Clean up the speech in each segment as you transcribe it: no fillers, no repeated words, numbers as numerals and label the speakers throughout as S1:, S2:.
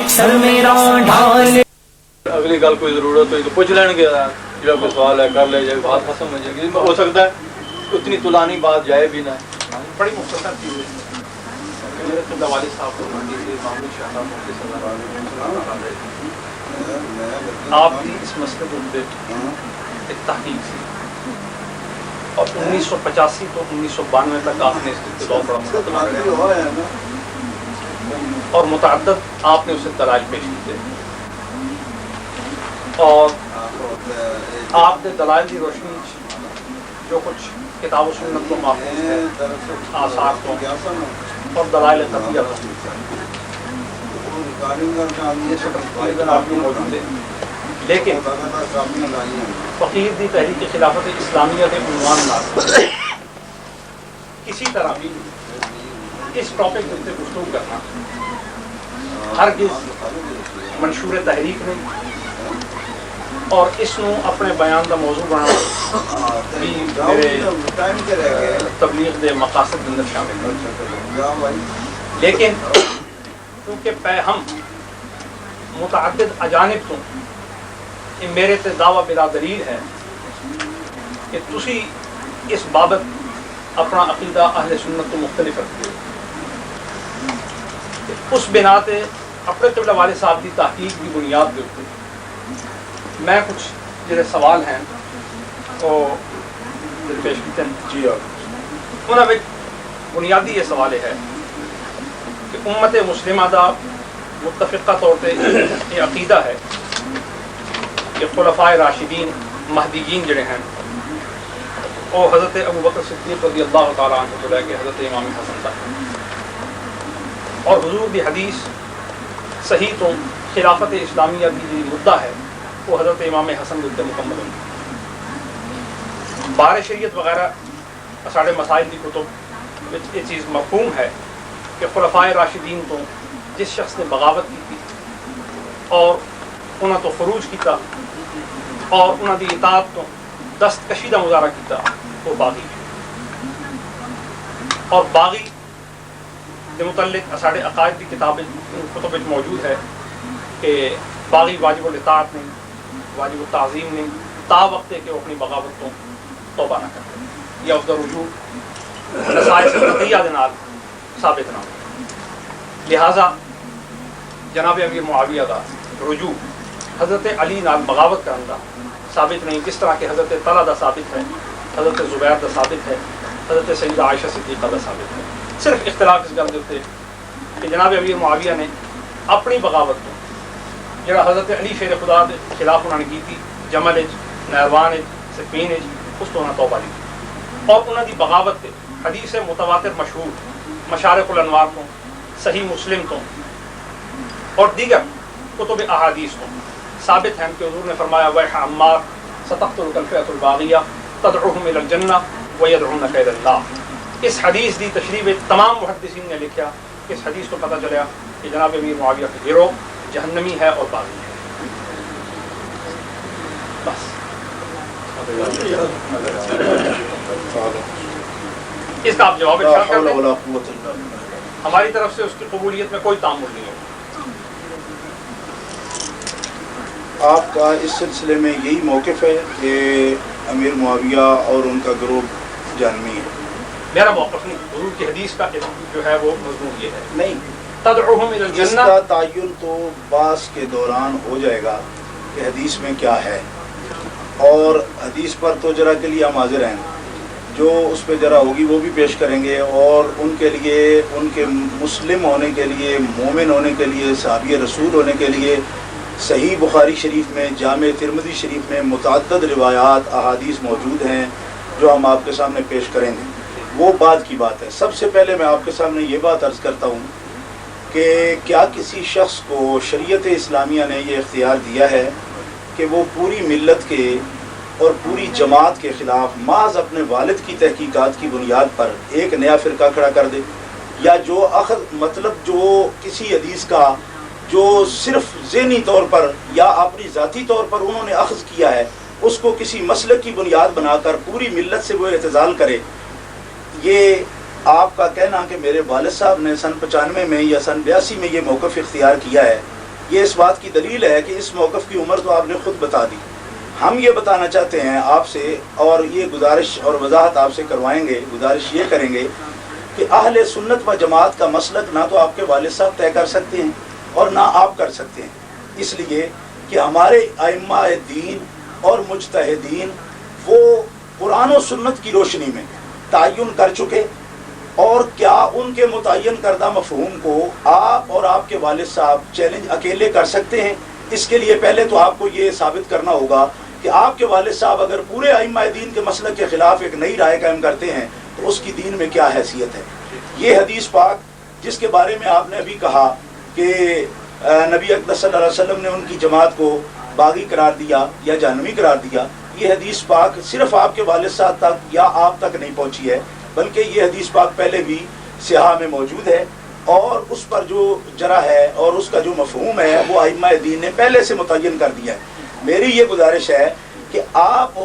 S1: سر میرا ڈھال.
S2: اگلی گل کوئی ضرورت ہوئی تو پوچھ لین گے، جا کوئی سوال ہے کر لے جائے، بات ختم ہو جائے گی. ہو سکتا ہے اتنی طولانی بات جائے بھی نہ.
S3: بڑی مختصر چیز ہے. میرے خدا والد صاحب کو معمول شاہ صاحب آپ کی اس مسئلے کو ایک تحقیق سی، اور 1985 تو 1992 تک آپ نے اس کے بہت بڑا مقدمہ اور متعدد آپ نے اسے دلائل پیش کیے، اور آپ نے دلائل کی روشنی جو کچھ کتاب و سنت کو محفوظ ہے، آثار کو اور دلائل قطعیہ موجود ہے. لیکن فقیر دی تحریک خلافت اسلامیہ کے عنوان نال کسی طرح بھی اس ٹاپک سے گفتگو کرنا ہرگز منشور تحریک نہیں، اور اس نو اپنے بیان دا موضوع بنانا بھی میرے تبلیغ دے مقاصد اندر شامل ہے. لیکن کیونکہ ہم متعدد اجانب تو میرے تے دعویٰ بلا دلیل ہے کہ تسی اس بابت اپنا عقیدہ اہل سنت تو مختلف رکھتے ہو. اس بنا تے اپنے قبلہ والد صاحب کی تحقیق کی بنیاد کے اوپر میں کچھ جڑے سوال ہیں وہ پیش کیتے ہیں.
S2: جی
S3: انہوں میں بنیادی یہ سوال ہے کہ امت مسلمہ دا متفقہ طور پہ یہ عقیدہ ہے کہ خلفائے راشدین مہدیین جڑے ہیں وہ حضرت ابو بکر صدیق رضی اللہ تعالیٰ عنہ کو لے کے حضرت امام حسن تک، اور حضور دی حدیث صحیح تو خلافت اسلامیہ کی جو مدعا ہے وہ حضرت امام حسن کے مکمل ہوئی. بار شریعت وغیرہ ساڑھے مسائل کی کتب یہ چیز مفہوم ہے کہ خلفائے راشدین تو جس شخص نے بغاوت کی تھی اور انہوں تو خروج کیتا اور انہوں دی اطاعت تو دستکشی کا مظاہرہ کیتا، وہ باغی ہے. اور باغی کے متعلق ساڑھے عقائد کی کتب موجود ہے کہ باغی واجب الاطاعت نہیں، واجب التعظیم نہیں، تا وقت ہے کہ وہ اپنی بغاوت تو توبہ نہ کرتے یا اس کا رجوع نصائص قطعیہ دے نال ثابت نہ ہو. لہٰذا جناب امیر معاویہ کا رجوع حضرت علی نال بغاوت کرنے کا ثابت نہیں، کس طرح کہ حضرت طلحہ دا ثابت ہے، حضرت زبیر دا ثابت ہے، حضرت سیدہ عائشہ صدیقہ دا ثابت ہے. صرف اختلاف اس گل کے کہ جناب امیر معاویہ نے اپنی بغاوت کو جڑا حضرت علی شیر خدا کے خلاف انہوں نے کی تھی جمل نیروان سفین اس تو انہیں توبہ لی، اور انہوں کی بغاوت کے حدیث متواتر مشہور مشارق الانوار کو، صحیح مسلم تو اور دیگر کتب احادیث کو ثابت ہیں کہ حضور نے فرمایا ویح عمار ستقتلک الفئۃ الباغیہ تدعوہم الی الجنہ ویدعونک الی النار. اس حدیث دی تشریح تمام محدثین نے لکھا. اس حدیث کو پتہ چلیا کہ جناب امیر معاویہ کا گروہ جہنمی ہے اور باغی ہے. بس اس کا آپ جواب ارشاد کر دیں. ہماری طرف سے اس کی قبولیت میں کوئی تعامل نہیں ہوگا.
S4: آپ کا اس سلسلے میں یہی موقف ہے کہ امیر معاویہ اور ان کا گروہ جہنمی ہے؟
S3: میرا موقف نہیں، حضور کی حدیث کا جو ہے وہ مضمون یہ ہے.
S4: نہیں،
S3: تدعوہم الی الجنہ،
S4: اس کا تعین تو بحث کے دوران ہو جائے گا کہ حدیث میں کیا ہے، اور حدیث پر تو ذرا کے لیے ہم حاضر ہیں، جو اس پہ ذرا ہوگی وہ بھی پیش کریں گے، اور ان کے لیے ان کے مسلم ہونے کے لیے، مومن ہونے کے لیے، صحابی رسول ہونے کے لیے صحیح بخاری شریف میں، جامع ترمذی شریف میں متعدد روایات احادیث موجود ہیں جو ہم آپ کے سامنے پیش کریں گے. وہ بعد کی بات ہے. سب سے پہلے میں آپ کے سامنے یہ بات عرض کرتا ہوں کہ کیا کسی شخص کو شریعت اسلامیہ نے یہ اختیار دیا ہے کہ وہ پوری ملت کے اور پوری جماعت کے خلاف محض اپنے والد کی تحقیقات کی بنیاد پر ایک نیا فرقہ کھڑا کر دے، یا جو مطلب جو کسی حدیث کا جو صرف ذہنی طور پر یا اپنی ذاتی طور پر انہوں نے اخذ کیا ہے اس کو کسی مسلک کی بنیاد بنا کر پوری ملت سے وہ اعتزال کرے؟ یہ آپ کا کہنا کہ میرے والد صاحب نے سن 95 میں یا سن 82 میں یہ موقف اختیار کیا ہے، یہ اس بات کی دلیل ہے کہ اس موقف کی عمر تو آپ نے خود بتا دی. ہم یہ بتانا چاہتے ہیں آپ سے، اور یہ گزارش اور وضاحت آپ سے کروائیں گے، گزارش یہ کریں گے کہ اہل سنت و جماعت کا مسلک نہ تو آپ کے والد صاحب طے کر سکتے ہیں اور نہ آپ کر سکتے ہیں، اس لیے کہ ہمارے ائمہ دین اور مجتہدین وہ قرآن و سنت کی روشنی میں تعین کر چکے، اور کیا ان کے متعین کردہ مفہوم کو آپ اور آپ کے والد صاحب چیلنج اکیلے کر سکتے ہیں؟ اس کے لیے پہلے تو آپ کو یہ ثابت کرنا ہوگا کہ آپ کے والد صاحب اگر پورے ائمہ دین کے مسلک کے خلاف ایک نئی رائے قائم کرتے ہیں تو اس کی دین میں کیا حیثیت ہے. یہ حدیث پاک جس کے بارے میں آپ نے ابھی کہا کہ نبی اقدس صلی اللہ علیہ وسلم نے ان کی جماعت کو باغی قرار دیا یا جہنمی قرار دیا، یہ حدیث پاک صرف آپ کے والد صاحب تک یا آپ تک نہیں پہنچی ہے، بلکہ یہ حدیث پاک پہلے بھی صحاح میں موجود ہے، اور اس پر جو جرح ہے اور اس کا جو مفہوم ہے وہ ائمہ دین نے پہلے سے متعین کر دیا ہے. میری یہ گزارش ہے کہ آپ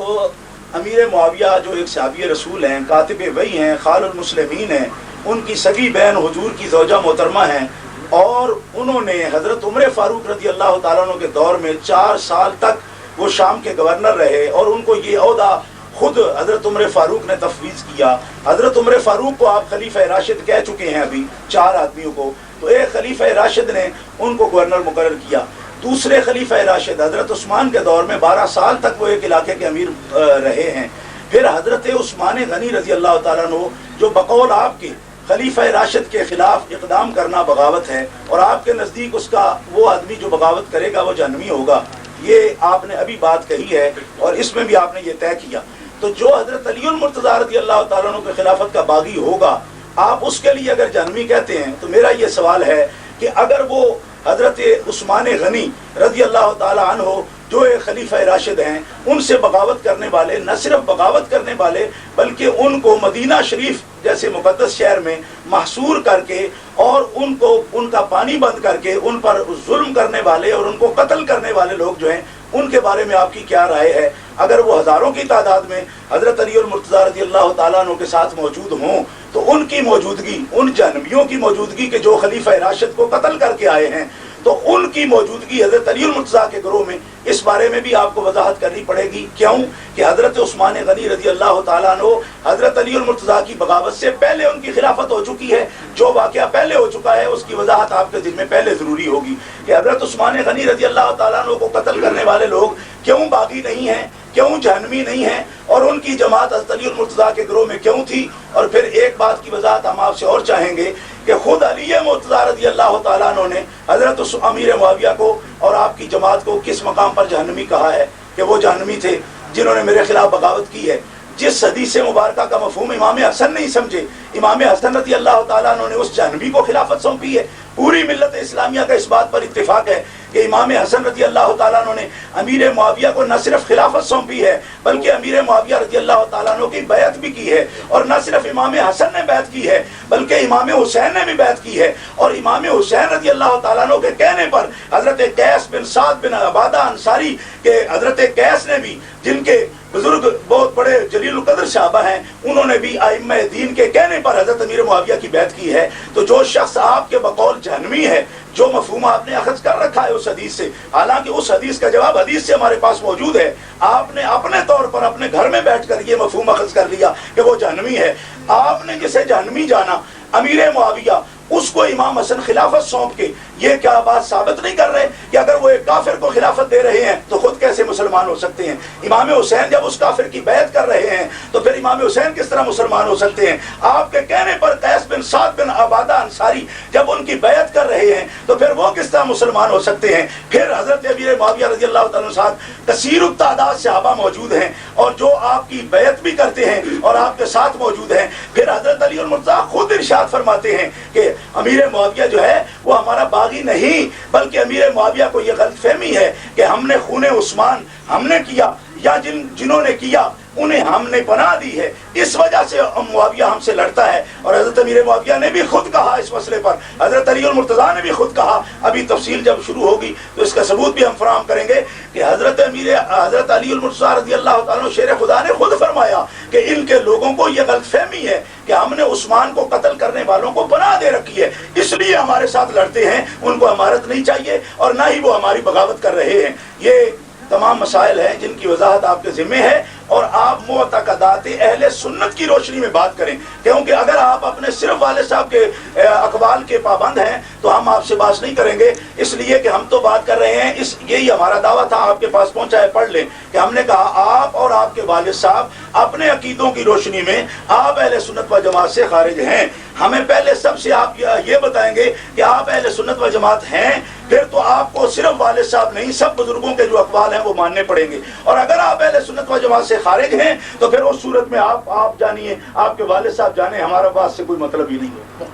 S4: امیر معاویہ جو ایک صحابی رسول ہیں، کاتب وحی ہیں، خال المسلمین ہیں، ان کی سگی بہن حضور کی زوجہ محترمہ ہیں، اور انہوں نے حضرت عمر فاروق رضی اللہ تعالیٰ عنہ کے دور میں 4 سال تک وہ شام کے گورنر رہے، اور ان کو یہ عہدہ خود حضرت عمر فاروق نے تفویض کیا. حضرت عمر فاروق کو آپ خلیفہ راشد کہہ چکے ہیں ابھی 4 آدمیوں کو، تو ایک خلیفہ راشد نے ان کو گورنر مقرر کیا. دوسرے خلیفہ راشد حضرت عثمان کے دور میں 12 سال تک وہ ایک علاقے کے امیر رہے ہیں. پھر حضرت عثمان غنی رضی اللہ تعالیٰ عنہ جو بقول آپ کے خلیفہ راشد کے خلاف اقدام کرنا بغاوت ہے، اور آپ کے نزدیک اس کا وہ آدمی جو بغاوت کرے گا وہ جہنمی ہوگا، یہ آپ نے ابھی بات کہی ہے اور اس میں بھی آپ نے یہ طے کیا. تو جو حضرت علی المرتضیٰ رضی اللہ تعالیٰ عنہ کے خلافت کا باغی ہوگا، آپ اس کے لیے اگر جہنمی کہتے ہیں، تو میرا یہ سوال ہے کہ اگر وہ حضرت عثمان غنی رضی اللہ تعالیٰ عنہ جو ایک خلیفہ راشد ہیں، ان سے بغاوت کرنے والے، نہ صرف بغاوت کرنے والے بلکہ ان کو مدینہ شریف جیسے مقدس شہر میں محصور کر کے اور ان کو ان کا پانی بند کر کے ان پر ظلم کرنے والے اور ان کو قتل کرنے والے لوگ جو ہیں، ان کے بارے میں آپ کی کیا رائے ہے؟ اگر وہ ہزاروں کی تعداد میں حضرت علی المرتضیٰ رضی اللہ تعالیٰ عنہ کے ساتھ موجود ہوں، تو ان کی موجودگی، ان جہنمیوں کی موجودگی کے جو خلیفہ راشد کو قتل کر کے آئے ہیں، تو ان کی موجودگی حضرت علی المرتضیٰ کے گروہ میں، اس بارے میں بھی آپ کو وضاحت کرنی پڑے گی. کیوں کہ حضرت عثمان غنی رضی اللہ تعالیٰ عنہ حضرت علی المرتضیٰ کی بغاوت سے پہلے ان کی خلافت ہو چکی ہے. جو واقعہ پہلے ہو چکا ہے اس کی وضاحت آپ کے ذہن میں پہلے ضروری ہوگی کہ حضرت عثمان غنی رضی اللہ تعالیٰ عنہ کو قتل کرنے والے لوگ کیوں باغی نہیں ہیں، کیوں جہنمی نہیں ہیں، اور ان کی جماعت حضرت علی المرتضیٰ کے گروہ میں کیوں تھی. اور پھر ایک بات کی وضاحت ہم آپ سے اور چاہیں گے کہ خود علی مرتضیٰ رضی اللہ تعالیٰ عنہ نے حضرت امیر معاویہ کو اور آپ کی جماعت کو کس مقام پر جہنمی کہا ہے کہ وہ جہنمی تھے جنہوں نے میرے خلاف بغاوت کی ہے. جس حدیث مبارکہ کا مفہوم امام حسن نہیں سمجھے، امام حسن رضی اللہ تعالیٰ عنہ نے اس جہنمی کو خلافت سونپی ہے. پوری ملت اسلامیہ کا اس بات پر اتفاق ہے کہ امام حسن رضی اللہ تعالیٰ عنہ نے امیر معاویہ کو نہ صرف خلافت سونپی ہے بلکہ امیر معاویہ رضی اللہ تعالیٰ عنہ کی بیعت بھی کی ہے. اور نہ صرف امام حسن نے بیعت کی ہے بلکہ امام حسین نے بھی بیعت کی ہے. اور امام حسین رضی اللہ تعالیٰ عنہ کے کہنے پر حضرت قیس بن سعد بن عبادہ انصاری کے حضرت قیس نے بھی، جن کے بزرگ بہت بڑے جلیل القدر صحابہ ہیں، انہوں نے بھی ائمہ دین کے کہنے پر حضرت امیر معاویہ کی بیعت کی ہے. تو جو شخص آپ کے بقول جہنمی ہے، جو مفہوم آپ نے اخذ کر رکھا ہے اس حدیث سے، حالانکہ اس حدیث کا جواب حدیث سے ہمارے پاس موجود ہے، آپ نے اپنے طور پر اپنے گھر میں بیٹھ کر یہ مفہوم اخذ کر لیا کہ وہ جہنمی ہے. آپ نے جسے جہنمی جانا امیر معاویہ، اس کو امام حسن خلافت سونپ کے یہ کیا بات ثابت نہیں کر رہے کہ اگر وہ ایک کافر کو خلافت دے رہے ہیں تو خود کیسے مسلمان ہو سکتے ہیں؟ امام حسین جب اس کافر کی بیعت کر رہے ہیں تو پھر امام حسین کس طرح مسلمان ہو سکتے ہیں؟ آپ کے کہنے پر قیس بن سعد بن عبادہ انصاری جب ان کی بیعت کر رہے ہیں تو پھر وہ کس طرح مسلمان ہو سکتے ہیں؟ پھر حضرت امیر معاویہ رضی اللہ تعالیٰ عنہ ساتھ کثیر التعداد صحابہ موجود ہیں اور جو آپ کی بیعت بھی کرتے ہیں اور آپ کے ساتھ موجود ہیں. پھر حضرت علی المرتضیٰ خود ارشاد فرماتے ہیں کہ امیر معاویہ جو ہے وہ ہمارا باغی نہیں، بلکہ امیر معاویہ کو یہ غلط فہمی ہے کہ ہم نے خون عثمان ہم نے کیا یا جنہوں نے کیا انہیں ہم نے پناہ دی ہے، اس وجہ سے معاویہ ہم سے لڑتا ہے۔ اور حضرت امیر معاویہ نے بھی خود کہا اس مسئلے پر، حضرت علی المرتضیٰ نے بھی خود کہا، ابھی تفصیل جب شروع ہوگی تو اس کا ثبوت بھی ہم فراہم کریں گے کہ حضرت علی المرتضیٰ رضی اللہ تعالیٰ عنہ شیر خدا نے خود فرمایا کہ ان کے لوگوں کو یہ غلط فہمی ہے کہ ہم نے عثمان کو قتل کرنے والوں کو پناہ دے رکھی ہے، اس لیے ہمارے ساتھ لڑتے ہیں، ان کو امارت نہیں چاہیے اور نہ ہی وہ ہماری بغاوت کر رہے ہیں۔ یہ تمام مسائل ہیں جن کی وضاحت آپ کے ذمہ ہے، اور آپ معتقدات اہل سنت کی روشنی میں بات کریں، کیونکہ اگر آپ اپنے صرف والد صاحب کے اقوال کے پابند ہیں تو ہم آپ سے بات نہیں کریں گے، اس لیے کہ ہم تو بات کر رہے ہیں، یہی ہمارا دعویٰ تھا، آپ کے پاس پہنچا ہے، پڑھ لیں کہ ہم نے کہا آپ اور آپ کے والد صاحب اپنے عقیدوں کی روشنی میں آپ اہل سنت و جماعت سے خارج ہیں۔ ہمیں پہلے سب سے آپ یہ بتائیں گے کہ آپ اہل سنت و جماعت ہیں، پھر تو آپ کو صرف والد صاحب نہیں سب بزرگوں کے جو اقوال ہیں وہ ماننے پڑیں گے، اور اگر آپ اہل سنت و جماعت سے خارج ہیں تو پھر اس صورت میں آپ جانیے، آپ کے والد صاحب جانے، ہمارا بات سے کوئی مطلب ہی نہیں ہے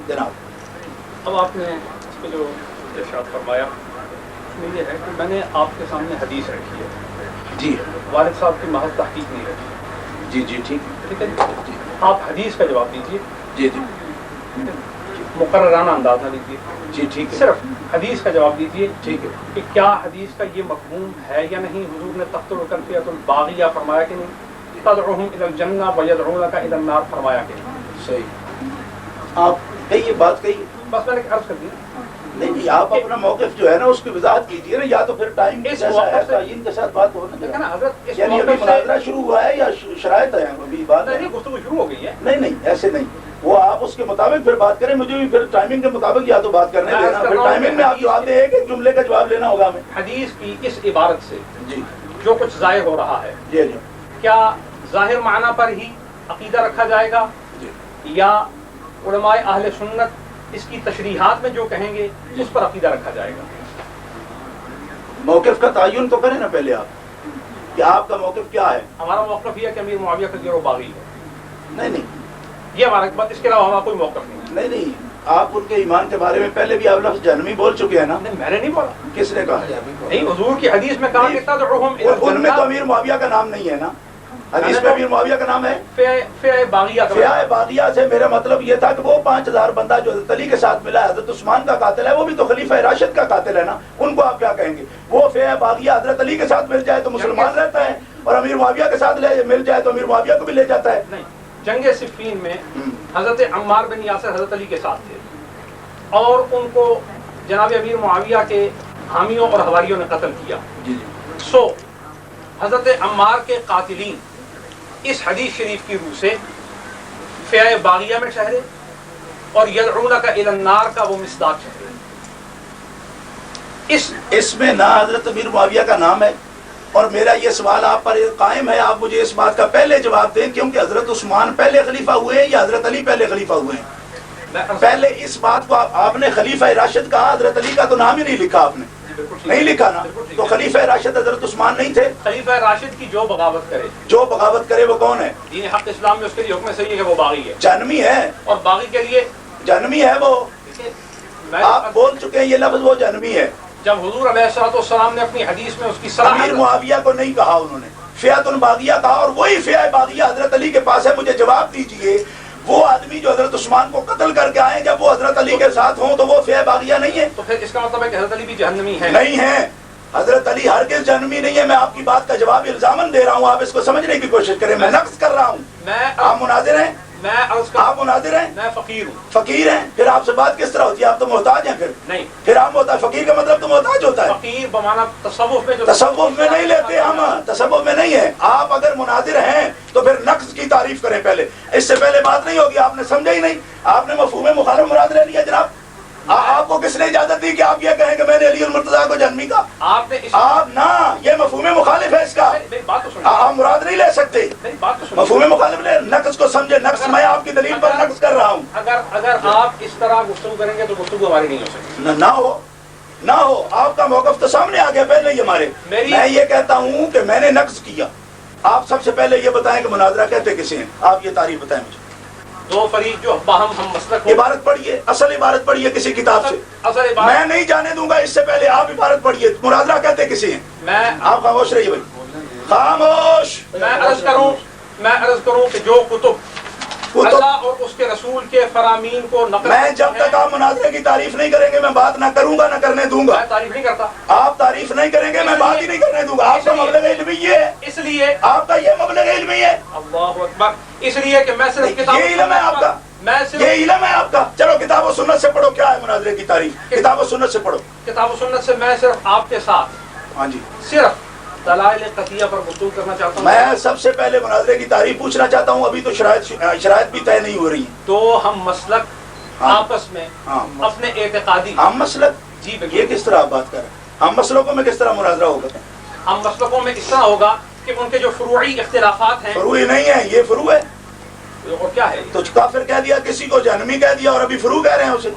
S4: جناب۔
S3: اب آپ نے اس پہ جو ارشاد فرمایا اس میں یہ ہے کہ میں نے آپ کے سامنے حدیث رکھی ہے،
S4: جی
S3: والد صاحب کی محض تحقیق نہیں رکھی،
S4: جی جی ٹھیک
S3: ہے، آپ حدیث کا جواب دیجیے،
S4: جی جی
S3: مقررانہ انداز نہ دیجیے،
S4: جی ٹھیک ہے،
S3: صرف حدیث کا جواب دیجیے
S4: ٹھیک ہے
S3: کہ کیا حدیث کا یہ مفہوم ہے یا نہیں۔ حضور نے تخت الکلفیۃ الباغیہ فرمایا کہ نہیں، تدعوہم الی الجنہ ویدعونک الی النار فرمایا کہ نہیں۔
S4: صحیح، آپ کہیے بات کہیے،
S3: بس میں نے عرض کر دی
S4: نہیں جی آپ اپنا موقف جو ہے نا اس کی وضاحت کیجیے نا، یا تو پھر ٹائم جیسا ہے تعین کے ساتھ بات ہونا
S3: دیکھا نا حضرت، اس
S4: یعنی ابھی مناظرہ شروع ہوا ہے یا شرائط ہے ابھی بات ہے؟
S3: نہیں، گفتگو شروع ہو گئی ہے،
S4: نہیں ایسے نہیں، وہ آپ اس کے مطابق پھر بات کریں، مجھے بھی پھر ٹائمنگ کے مطابق یا تو بات کرنے دینا، پھر ٹائمنگ میں آپ جواب دیں، ایک جملے کا جواب لینا ہوگا ہمیں۔
S3: حدیث کی اس عبارت سے
S4: جی
S3: جو کچھ ظاہر ہو رہا ہے،
S4: جی جی
S3: کیا ظاہر معنی پر ہی عقیدہ رکھا جائے گا
S4: جی
S3: یا علماء اہل سنت اس کی تشریحات میں جو کہیں گے اس پر عقیدہ رکھا جائے گا؟
S4: موقف کا تعین تو کریں نا پہلے آپ کہ آپ کا موقف کیا ہے۔
S3: ہمارا موقف یہ ہے کہ امیر معاویہ کا گروہ باغی ہے،
S4: نہیں
S3: یہ ہمارا بات، اس کے علاوہ ہمارا کوئی موقف نہیں ہے۔
S4: نہیں آپ ان کے ایمان کے بارے میں پہلے بھی آپ لفظ جہنمی بول چکے ہیں نا۔
S3: نہیں، میں نے نہیں بولا،
S4: کس نے کہا؟
S3: نہیں، حضور کی حدیث میں کہا کہ تدعوہم الی
S4: ان میں تو
S3: الجنہ،
S4: امیر معاویہ کا نام نہیں ہے نا، حدیث میں امیر معاویہ کا نام ہے۔
S3: فئہ باغیہ کا
S4: فیاء باغیہ سے میرا مطلب یہ تھا کہ وہ 5000 بندہ جو حضرت علی کے ساتھ ملا ہے، حضرت عثمان کا قاتل ہے، وہ بھی تو خلیفہ راشد کا قاتل ہے نا، ان کو آپ کیا کہیں گے؟ وہ فیاء باغیہ حضرت علی کے ساتھ مل جائے تو مسلمان رہتا ہے، اور امیر معاویہ کے ساتھ مل جائے تو امیر معاویہ کو بھی لے جاتا ہے۔
S3: نہیں، جنگ صفین میں حضرت عمار بن یاسر حضرت علی کے ساتھ تھے، اور ان کو جناب امیر معاویہ کے حامیوں اور حواریوں نے قتل کیا۔
S4: جی
S3: سو حضرت عمار کے قاتلین اس حدیث شریف کی روح سے فئہ باغیہ میں ٹھہرے، اور یدعونک الی النار کا وہ مصداق ٹھہرے۔
S4: اس میں نہ حضرت امیر معاویہ کا نام ہے، اور میرا یہ سوال آپ پر قائم ہے، آپ مجھے اس بات کا پہلے جواب دیں کیونکہ حضرت عثمان پہلے خلیفہ ہوئے ہیں یا حضرت علی پہلے خلیفہ ہوئے ہیں؟ پہلے اس بات کو آپ نے خلیفہ راشد کہا، حضرت علی کا تو نام ہی نہیں لکھا، آپ نے نہیں لکھا نا، تو خلیفہ راشد حضرت عثمان نہیں تھے؟
S3: خلیفہ راشد کی جو بغاوت کرے،
S4: جو بغاوت کرے وہ کون ہے؟
S3: دین حق اسلام میں اس کے لیے حکم صحیح ہے کہ وہ باغی ہے،
S4: جہنمی ہے،
S3: اور باغی کے لیے
S4: جہنمی ہے وہ،
S3: میں
S4: آپ بول چکے ہیں یہ لفظ، وہ جہنمی ہے۔
S3: جب حضور علیہ الصلوۃ والسلام نے اپنی حدیث میں اس کی صلاح
S4: امیر معاویہ کو نہیں کہا انہوں نے، فئۃ باغیہ کہا، اور وہی فئہ باغیہ حضرت علی کے پاس ہے۔ مجھے جواب دیجئے، وہ آدمی جو حضرت عثمان کو قتل کر کے آئے جب وہ حضرت علی کے ساتھ ہوں تو وہ فئہ باغیہ نہیں ہے؟
S3: تو پھر اس کا مطلب ہے کہ حضرت علی بھی جہنمی ہے؟
S4: نہیں ہے، حضرت علی ہرگز جہنمی نہیں ہے۔ میں آپ کی بات کا جواب الزاماً دے رہا ہوں، آپ اس کو سمجھنے کی کوشش کریں، میں نقص کر رہا ہوں۔ آپ مناظر ہیں، آپ مناظر ہیں،
S3: میں فقیر ہوں۔
S4: فقیر ہیں، پھر آپ سے بات کس طرح ہوتی ہے؟ آپ تو محتاج ہیں،
S3: نہیں،
S4: پھر آپ محتاج، فقیر کا مطلب تو محتاج ہوتا ہے۔
S3: فقیر بمعنی تصوف میں جو
S4: تصوف میں نہیں لیتے ہم، تصوف میں نہیں ہے۔ آپ اگر مناظر ہیں تو پھر نقص کی تعریف کریں پہلے، اس سے پہلے بات نہیں ہوگی، آپ نے سمجھا ہی نہیں، آپ نے مفہوم مخالف مراد لے لیا جناب۔ آپ کو کس نے اجازت دی کہ آپ یہ کہیں کہ میں نے علی المرتضیٰ کو جہنمی کا؟
S3: آپ نے
S4: آپ نہ، یہ مفہوم مخالف ہے اس کا،
S3: بات تو سنیں،
S4: آپ مراد نہیں لے سکتے،
S3: بات تو سنیں،
S4: مفہوم مخالف لے، نقص کو سمجھے، نقص میں آپ کی دلیل پر نقص کر رہا ہوں۔
S3: اگر آپ اس طرح گفتگو کریں گے تو گفتگو ہماری نہیں ہو سکتی۔
S4: نہ ہو، آپ کا موقف تو سامنے آ گیا پہلے ہی ہمارے۔ میں یہ کہتا ہوں کہ میں نے نقص کیا، آپ سب سے پہلے یہ بتائیں کہ مناظرہ کہتے کسے ہیں، آپ یہ تعریف بتائیں مجھے۔
S3: دو فریق جو باہم ہم مسلک ہوں.
S4: عبارت پڑھیے، اصل عبارت پڑھیے کسی کتاب سے.
S3: اصل عبارت
S4: میں نہیں جانے دوں گا اس سے پہلے آپ عبارت پڑھیے. مناظرہ کہتے کسی ہیں؟
S3: میں
S4: آپ خاموش رہیے بھائی، خاموش.
S3: میں عرض کروں کہ جو کتب اللہ اور اس کے رسول کے فرامین کو نقل
S4: میں جب تک آپ مناظرے کی تعریف نہیں کریں گے میں بات نہ کروں گا نہ کرنے دوں گا.
S3: میں تعریف نہیں کرتا.
S4: آپ تعریف نہیں کریں گے میں بات ہی نہیں کرنے دوں گا. آپ کا مبلغ علمی یہ ہے،
S3: اس لیے
S4: آپ کا یہ مبلغ علمی ہے.
S3: اللہ اکبر. اس لیے کہ میں صرف کتاب
S4: یہ علم ہے آپ کا،
S3: میں صرف
S4: یہ علم ہے آپ کا. چلو کتاب و سنت سے پڑھو کیا ہے مناظرے کی تعریف. کتاب و سنت سے پڑھو.
S3: کتاب و سنت سے میں صرف آپ کے ساتھ
S4: ہاں جی،
S3: صرف دلائل قطعیہ پر گفتگو کرنا چاہتا ہوں.
S4: میں سب سے پہلے مناظرے کی تعریف پوچھنا چاہتا ہوں. ابھی تو شرائط بھی طے نہیں ہو رہی ہیں.
S3: تو ہم مسلک
S4: ہاں.
S3: آپس میں
S4: ہاں.
S3: اپنے اعتقادی
S4: ہم مسلک،
S3: جی
S4: یہ
S3: بالکل
S4: کس طرح آپ بات کر رہے ہیں؟ ہم مسلکوں میں کس طرح مناظرہ ہوگا؟
S3: ہم مسلکوں میں اس طرح ہوگا کہ ان کے جو فروعی اختلافات ہیں.
S4: فروع نہیں ہے، یہ فروع ہے.
S3: اور کیا ہے
S4: تو کافر کہہ دیا، کسی کو جہنمی کہہ دیا اور ابھی فروع کہہ رہے ہیں اسے.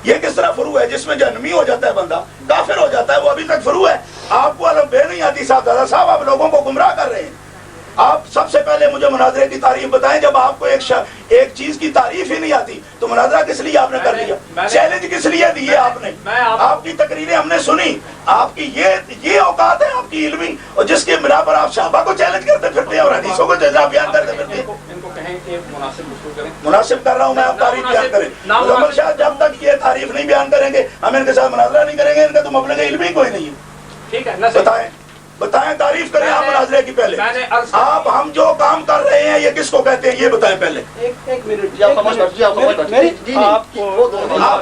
S4: یہ کس طرح فروع ہے؟ جس میں جہنمی ہو جاتا ہے بندہ، کافر ہو جاتا ہے، وہ ابھی تک فروع ہے. آپ کو الف بے نہیں آتی صاحب دادا صاحب، آپ لوگوں کو گمراہ کر رہے ہیں. آپ سب سے پہلے مجھے مناظرے کی تعریف بتائیں. جب آپ کو ایک چیز کی تعریف ہی نہیں آتی تو مناظرہ کس لیے آپ نے کر لیا؟ چیلنج کس لیے دی ہے آپ نے؟ آپ کی تقریریں ہم نے سنی. آپ کی یہ اوقات ہے آپ کی علمی، اور جس کے بنا پر آپ صحابہ کو چیلنج کرتے پھرتے ہیں اور حدیثوں کو جزا بیان کرتے پھرتے ہیں.
S3: ان کو کہیں کہ مناسب گفتگو کریں.
S4: مناسب کر رہا ہوں میں، آپ تعریف بیان کریں. مزمل شاہ جب تک یہ تعریف نہیں بیان کریں گے ہم ان کے ساتھ مناظرہ نہیں کریں گے. ان کا تو مبلغ علمی کوئی نہیں ہے.
S3: ٹھیک ہے،
S4: بتائیں تعریف کریں آپ مناظرے کی. پہلے
S3: میں نے عرض
S4: آپ ہم جو کام کر رہے ہیں یہ کس کو کہتے ہیں یہ بتائیں پہلے.
S5: ایک منٹ آپ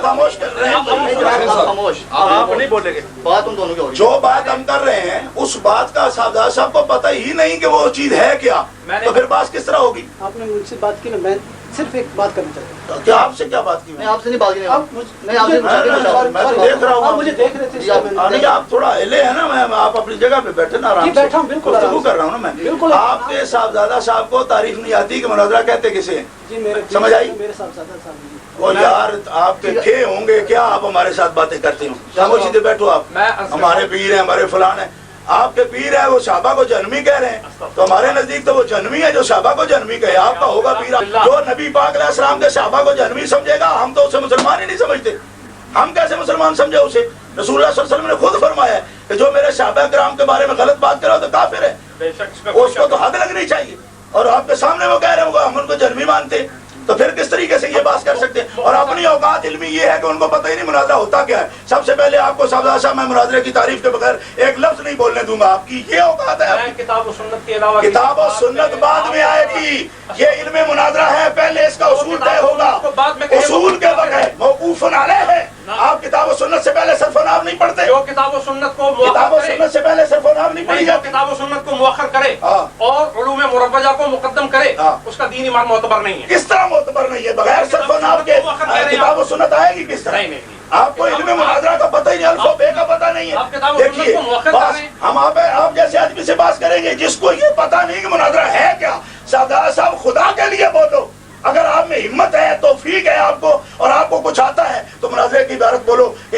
S4: خاموش کر رہے ہیں.
S5: آپ نہیں بولیں گے، بات ان دونوں کی ہو رہی ہے.
S4: جو بات ہم کر رہے ہیں اس بات کا صاحب صاحب کو پتہ ہی نہیں کہ وہ چیز ہے کیا، تو پھر بات کس طرح ہوگی؟
S5: آپ نے مجھ سے بات کی نا، میں صرف ایک بات کرنا چاہتا ہوں.
S4: کیا آپ سے کیا بات کی؟
S5: میں آپ سے نہیں بات کی.
S4: میں تو دیکھ رہا ہوں
S5: آپ مجھے دیکھ رہے تھے.
S4: نہیں آپ تھوڑا ہلے ہیں نا. میں آپ اپنی جگہ پہ بیٹھے نا، آرام سے
S5: بیٹھا ہوں، بالکل
S4: گفتگو کر رہا ہوں نا میں.
S5: بالکل.
S4: آپ کے صاحبزادہ صاحب کو تعریف نہیں آتی کہ مناظرہ کہتے کسے ہیں؟
S5: جی میرے
S4: سمجھ آئی؟
S5: میرے صاحبزادہ صاحب.
S4: وہ یار آپ کے کھے ہوں گے کیا آپ ہمارے ساتھ باتیں کرتے ہوں؟ خاموشی سے بیٹھو. آپ ہمارے پیر ہیں، ہمارے فلان ہیں. آپ کے پیر ہے وہ صحابہ کو جہنمی کہہ رہے ہیں، تو ہمارے نزدیک تو وہ جہنمی ہے جو صحابہ کو جہنمی کہے. آپ کا ہوگا پیر جو نبی پاک علیہ السلام کے صحابہ کو جہنمی سمجھے گا. ہم تو اسے مسلمان ہی نہیں سمجھتے. ہم کیسے مسلمان سمجھے اسے؟ رسول اللہ صلی اللہ علیہ وسلم نے خود فرمایا ہے کہ جو میرے صحابہ کرام کے بارے میں غلط بات کرو تو کافر ہے. اس کو تو حد لگنی چاہیے. اور آپ کے سامنے وہ کہہ رہے ہیں ہم ان کو جہنمی مانتے، تو پھر کس طریقے سے یہ بات کر سکتے ہیں؟ اور اپنی اوقات علمی یہ ہے کہ ان کو پتہ ہی نہیں مناظرہ ہوتا کیا ہے. سب سے پہلے آپ کو صاحب میں مناظرے کی تعریف کے بغیر ایک لفظ نہیں بولنے دوں گا. آپ کی یہ اوقات ہے.
S3: کتاب و سنت کے علاوہ
S4: کتاب و سنت بعد میں آئے گی. یہ علم مناظرہ ہے، پہلے اس کا اصول طے ہوگا. اصول کے بغیر موقوف علیہ ہے. آپ کتاب و سنت سے پہلے صرف و نام نہیں پڑھتے.
S3: جو کتاب و سنت کو
S4: کتاب و سنت سے پہلے صرف و نام نہیں پڑھی جاتی.
S3: کتاب و سنت کو مؤخر کرے اور علوم مروجہ کو مقدم کرے، اس کا دین ایمان معتبر نہیں ہے.
S4: کس طرح معتبر نہیں ہے؟ بغیر صرف و نام کے کتاب و سنت آئے گی کس طرح؟ آپ کو علم مناظرہ کا پتہ ہی نہیں، الف و بے کا پتہ نہیں ہے. دیکھیے ہم آپ جیسے آدمی سے بات کریں گے جس کو یہ پتہ نہیں کہ مناظرہ ہے کیا. صاحب خدا کے لیے بولو. اگر آپ میں ہمت ہے توفیق ہے آپ کو اور آپ کو کچھ آتا ہے تو مناظرے کی عبارت بولو کہ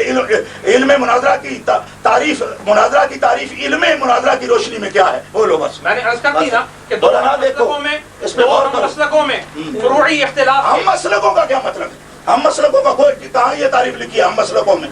S4: علم مناظرہ کی تعریف، مناظرہ کی تعریف علم مناظرہ کی روشنی میں کیا ہے بولو. بس
S3: میں نے عرض کر دی نا کہ
S4: دو مسلکوں میں
S3: فروعی اختلاف.
S4: ہم مسلکوں کا کیا مطلب ہے؟ ہم مسلکوں کا کوئی کہاں یہ تعریف لکھی ہے ہم مسلکوں میں؟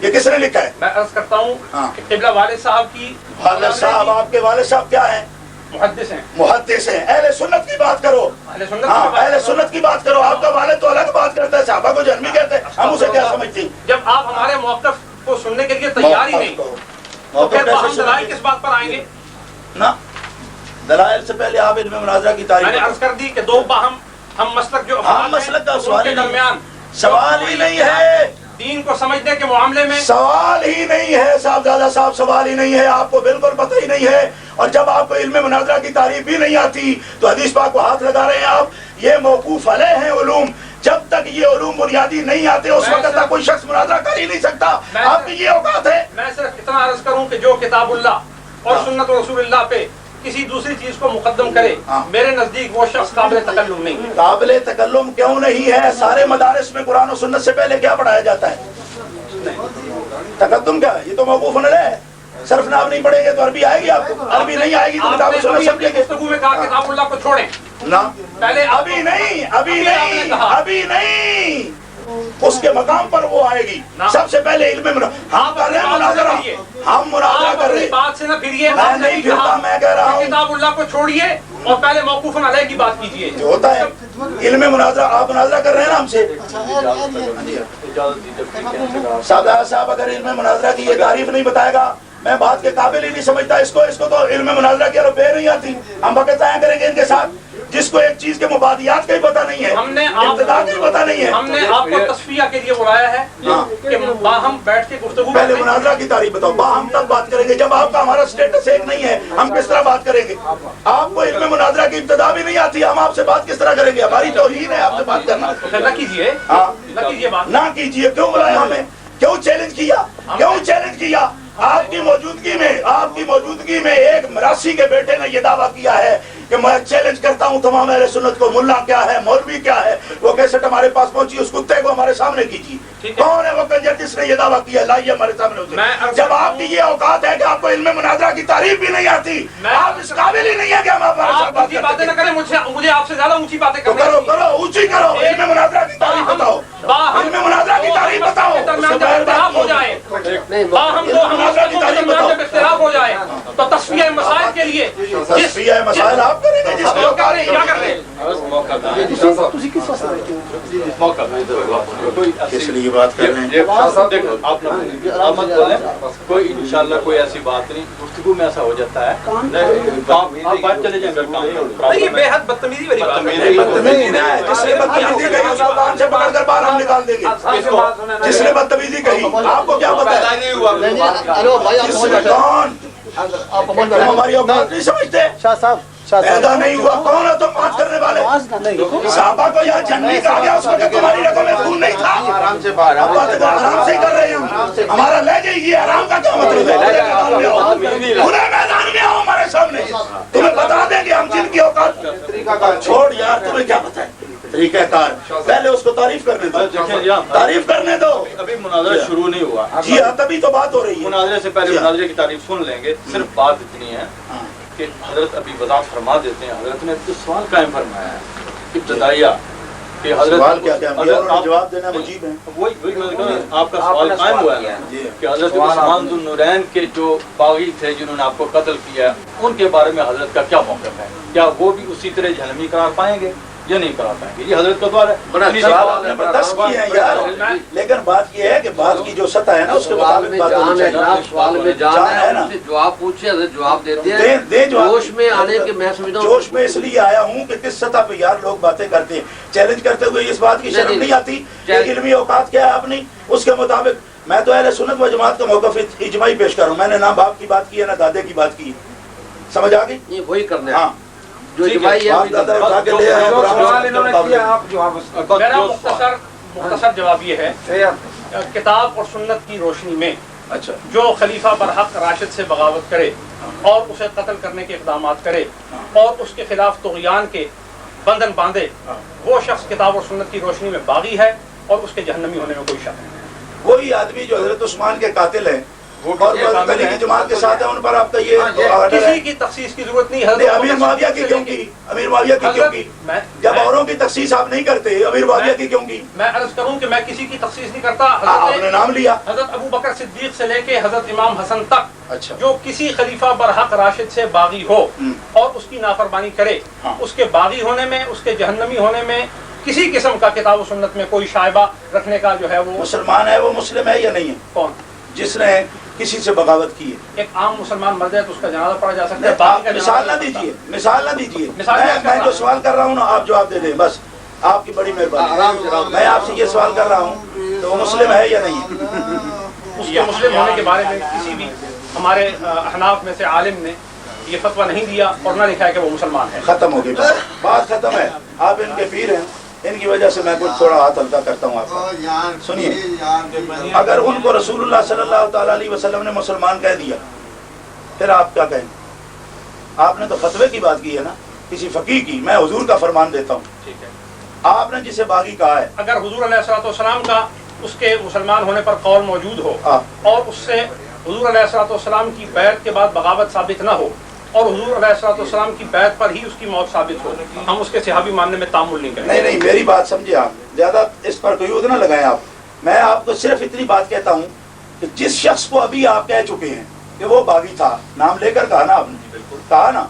S4: یہ کس نے لکھا ہے؟
S3: میں عرض کرتا ہوں کہ قبلہ والد صاحب کی،
S4: والد صاحب آپ کے والد صاحب کیا ہیں؟
S3: محدث ہیں.
S4: محدث ہیں. اہل سنت کی بات کرو. اہل سنت کی بات کرو. آپ کا والد تو الگ بات کرتا ہے، صحابہ کو جہنمی کہتے ہیں. ہم اسے کیا سمجھتے ہیں؟
S3: جب آپ ہمارے موقف کو سننے کے لیے تیار ہی نہیں تو پھر ہم دلائل کس بات پر آئیں گے؟
S4: نا دلائل سے پہلے آپ علم مناظرہ کی تعریف.
S3: میں نے عرض کر دی کہ دو باہم ہم مسلک جو
S4: ہم مسلک کا سوال
S3: کے درمیان
S4: سوال ہی نہیں ہے.
S3: دین کو سمجھنے کے معاملے میں
S4: سوال ہی نہیں ہے صاحبزادہ صاحب، سوال ہی نہیں ہے. آپ کو بالکل پتہ ہی نہیں ہے. اور جب آپ کو علم مناظرہ کی تعریف بھی نہیں آتی تو حدیث پاک کو ہاتھ لگا رہے ہیں آپ. یہ موقوف علیہ ہیں علوم. جب تک یہ علوم بنیادی نہیں آتے اس وقت تک کوئی شخص مناظرہ کر ہی نہیں سکتا. آپ کی یہ اوقات ہے.
S3: میں صرف اتنا عرض کروں کہ جو کتاب اللہ اور سنت رسول اللہ پہ کسی دوسری چیز کو مقدم کرے، میرے نزدیک وہ شخص قابل تکلم نہیں ہے.
S4: قابل تکلم کیوں نہیں ہے؟ سارے مدارس میں قرآن و سنت سے پہلے کیا پڑھایا جاتا ہے؟ تقدم کیا ہے؟ یہ تو موقوف علیہ ہے. صرف نام نہیں پڑھیں گے تو عربی آئے گی آپ کو؟ عربی نہیں آئے گی تو کتاب و سنت سمجھیں گے
S3: گفتگو میں کہا کتاب اللہ کو چھوڑیں
S4: نا؟
S3: پہلے
S4: ابھی نہیں اس کے مقام پر وہ آئے گی. سب سے پہلے علم ہم کر رہے ہیں مناظرہ، ہم مناظرہ کر رہے ہیں.
S3: بات سے نہ پھریے،
S4: میں نہیں پھرتا، میں کہہ رہا ہوں
S3: کتاب اللہ کو چھوڑیے اور پہلے موقوفاً علیہ کی بات کیجیے.
S4: جو ہوتا ہے علم مناظرہ. آپ مناظرہ کر رہے ہیں نا ہم سے. سادہ صاحب اگر علم مناظرہ کی یہ تعریف نہیں بتائے گا میں بات کے قابل ہی نہیں سمجھتا اس کو تو علم مناظرہ کی بے نہیں آتی. ہم وقت ضائع کریں گے ان کے ساتھ جس کو ایک چیز کے مبادیات کا ہی پتہ نہیں ہے، ابتدا کا ہی پتہ نہیں ہے.
S3: ہم نے آپ کو تصفیہ کے لیے بلایا ہے کہ باہم بیٹھ کے گفتگو
S4: پہلے مناظرہ کی تعریف بتاؤ. باہم تب بات کریں گے جب آپ کا ہمارا سٹیٹس ایک نہیں ہے. ہم کس طرح بات کریں گے؟ آپ کو علم مناظرہ کی ابتدا بھی نہیں آتی، ہم آپ سے بات کس طرح کریں گے؟ ہماری توہین ہے آپ سے بات کرنا.
S3: نہ کیجیے، نہ کیجیے بات،
S4: نہ کیجیے. کیوں بلایا ہمیں؟ کیوں چیلنج کیا؟ آپ کی موجودگی میں ایک مراسی کے بیٹے نے یہ دعویٰ کیا ہے کہ میں چیلنج کرتا ہوں تمام اہل سنت کو، ملا کیا ہے، مولوی کیا ہے. وہ کیسٹ ہمارے پاس پہنچی، اس کتے کو ہمارے سامنے کیجیے. کون ہے وہ کنجر جس نے یہ دعویٰ کیا؟ لائیے ہمارے سامنے اسے. جب آپ کی یہ اوقات ہے کہ آپ کو علم مناظرہ کی تعریف بھی نہیں آتی، آپ اس قابل ہی نہیں ہے کہ ہم آپ
S3: باتیں نہ کریں. مجھے آپ سے زیادہ اونچی باتیں
S4: کرو، اونچی کرو. علم مناظرہ کی تعریف بتاؤ، علم مناظرہ کی تعریف بتاؤ.
S3: اختلاف ہو جائے، باہم دو مناظرہ کی تعریف بتاؤ. جب اختلاف ہو جائے تو تصفیہ مسائل کے لیے
S4: تصفیہ مسائل آپ کریں گے جس کو
S3: کیا کر رہے ہیں.
S4: کس لیے بات کر رہے ہیں؟
S2: آپ مت بولیں، کوئی انشاءاللہ کوئی ایسی بات نہیں. گفتگو میں ایسا ہو جاتا ہے آپ بات چلے جائیں.
S3: یہ بے حد بدتمیزی والی بات ہے.
S4: جس نے بدتمیزی کہی اس کو کان سے پکڑ کر باہر ہم نکال دیں گے. جس نے بدتمیزی کہی آپ کو کیا پتا ہے؟ کون؟ تم ہماری اوقات نہیں سمجھتے؟
S5: شاہ صاحب
S4: پیدا نہیں ہوا. کون ہے تم بات کرنے والے؟ صحابہ کو یہاں جنگی کہا گیا اس وقت تمہاری رقم میں خون نہیں تھا. اب باتیں تو آرام سے کر رہے ہیں. ہمارا لے جائیے یہ آرام کا کیا مطلب ہے؟ پورے میدان میں آؤ ہمارے سامنے، تمہیں بتا دیں گے ہم جن کی اوقات. چھوڑ یار، تمہیں کیا پتا ہے طریقہ کار؟ پہلے اس کو تعریف کرنے دو، تعریف کرنے دو.
S2: ابھی مناظرہ شروع نہیں ہوا.
S4: جی ہاں، تبھی تو بات ہو رہی ہے.
S2: مناظرے سے پہلے مناظرے کی تعریف سن لیں گے. صرف بات اتنی ہے کہ حضرت ابھی وضاحت فرما دیتے ہیں. حضرت نے تو سوال قائم فرمایا ہے ابتدائیہ کہ حضرت
S4: جواب دینا مجیب ہے.
S2: وہی آپ کا سوال قائم ہوا ہے کہ حضرت عثمان ذو النورین کے جو باغی تھے جنہوں نے آپ کو قتل کیا، ان کے بارے میں حضرت کا کیا موقف ہے؟ کیا وہ بھی اسی طرح جہنمی قرار پائیں گے یا نہیں کرا پائیں گے؟ یہ حضرت کا سوال ہے.
S4: زبردست کی ہے یار، لیکن بات یہ ہے کہ بات کی جو سطح ہے نا اس کے مطابق بات ہونی چاہیے.
S6: سوال میں جان ہے نا، جواب پوچھے حضرت جواب دیتے ہیں. جوش میں آنے کے میں سمجھتا ہوں،
S4: جوش میں اس لیے آیا ہوں کہ کس سطح پہ یار لوگ باتیں کرتے ہیں. چیلنج کرتے ہوئے اس بات کی شرم نہیں آتی کہ علمی اوقات کیا ہے اپنی، اس کے مطابق. میں تو اہل سنت و جماعت کا موقف اجماعی پیش کر رہا ہوں. میں نے نہ باپ کی بات کی ہے نہ دادے کی بات کی. سمجھ آ گئی؟
S6: یہ وہی کرنا ہے
S4: ہاں
S6: جو اجماعی ہے.
S3: میرا مختصر جواب یہ ہے، کتاب اور سنت کی روشنی میں
S4: اچھا
S3: جو خلیفہ برحق راشد سے بغاوت کرے اور اسے قتل کرنے کے اقدامات کرے اور اس کے خلاف طغیان کے بندھن باندھے، وہ شخص کتاب اور سنت کی روشنی میں باغی ہے اور اس کے جہنمی ہونے میں کوئی شک نہیں.
S4: وہی آدمی جو حضرت عثمان کے قاتل ہیں اور علی کی جماعت کے ساتھ ہے، ان پر آپ کا یہ
S3: کسی کی تخصیص کی ضرورت نہیں.
S4: امیر معاویہ کی کیوں کی؟ امیر معاویہ کی کیوں کی؟ جب اوروں کی تخصیص آپ نہیں کرتے، امیر معاویہ کی کیوں کی؟
S3: میں عرض کروں کہ میں کسی کی تخصیص نہیں کرتا.
S4: آپ نے نام لیا
S3: حضرت ابو بکر صدیق سے لے کے حضرت امام حسن تک،
S4: اچھا
S3: جو کسی خلیفہ برحق راشد سے باغی ہو اور اس کی نافرمانی کرے، اس کے باغی ہونے میں، اس کے جہنمی ہونے میں کسی قسم کا کتاب و سنت میں کوئی شائبہ رکھنے کا جو ہے وہ
S4: مسلمان ہے. وہ مسلم ہے یا نہیں ہے؟
S3: کون
S4: جس نے کسی سے بغاوت کی ہے؟
S3: ایک عام مسلمان مر جائے تو اس کا جنازہ پڑھا جا سکتا ہے.
S4: مثال نہ دیجیے، مثال نہ دیجیے. میں جو سوال کر رہا ہوں نا آپ جواب دے دیں بس. آپ کی بڑی مہربانی. میں آپ سے یہ سوال کر رہا ہوں تو وہ مسلم ہے یا نہیں ہے؟
S3: اس کے مسلم ہونے کے بارے میں کسی بھی ہمارے احناف میں سے عالم نے یہ فتویٰ نہیں دیا اور نہ لکھا ہے کہ وہ مسلمان ہے.
S4: ختم ہو گئی بات ختم ہے. آپ ان کے پیر ہیں، ان کی وجہ سے میں کچھ تھوڑا ہاتھ ہلکا کرتا ہوں. آپ کا سنیے، اگر ان کو رسول اللہ صلی اللہ تعالیٰ علیہ وسلم نے مسلمان کہہ دیا پھر آپ کیا کہیں؟ آپ نے تو فتوے کی بات کی ہے نا، کسی فقیہ کی. میں حضور کا فرمان دیتا ہوں.
S3: ٹھیک ہے،
S4: آپ نے جسے باغی کہا ہے،
S3: اگر حضور علیہ الصلوۃ والسلام کا اس کے مسلمان ہونے پر قول موجود ہو اور اس سے حضور علیہ السلام کی بیعت کے بعد بغاوت ثابت نہ ہو اور حضور علیہ السلام کی بیعت پر ہی اس کی موت ثابت ہو، ہم اس کے صحابی ماننے میں تعامل نہیں کریں گے۔
S4: نہیں میری بات سمجھے آپ، زیادہ اس پر قیود نہ لگائیں آپ۔ میں آپ کو صرف اتنی بات کہتا ہوں کہ جس شخص کو ابھی آپ کہہ چکے ہیں کہ وہ باغی تھا، نام لے کر کہا نا آپ نے، کہا نا،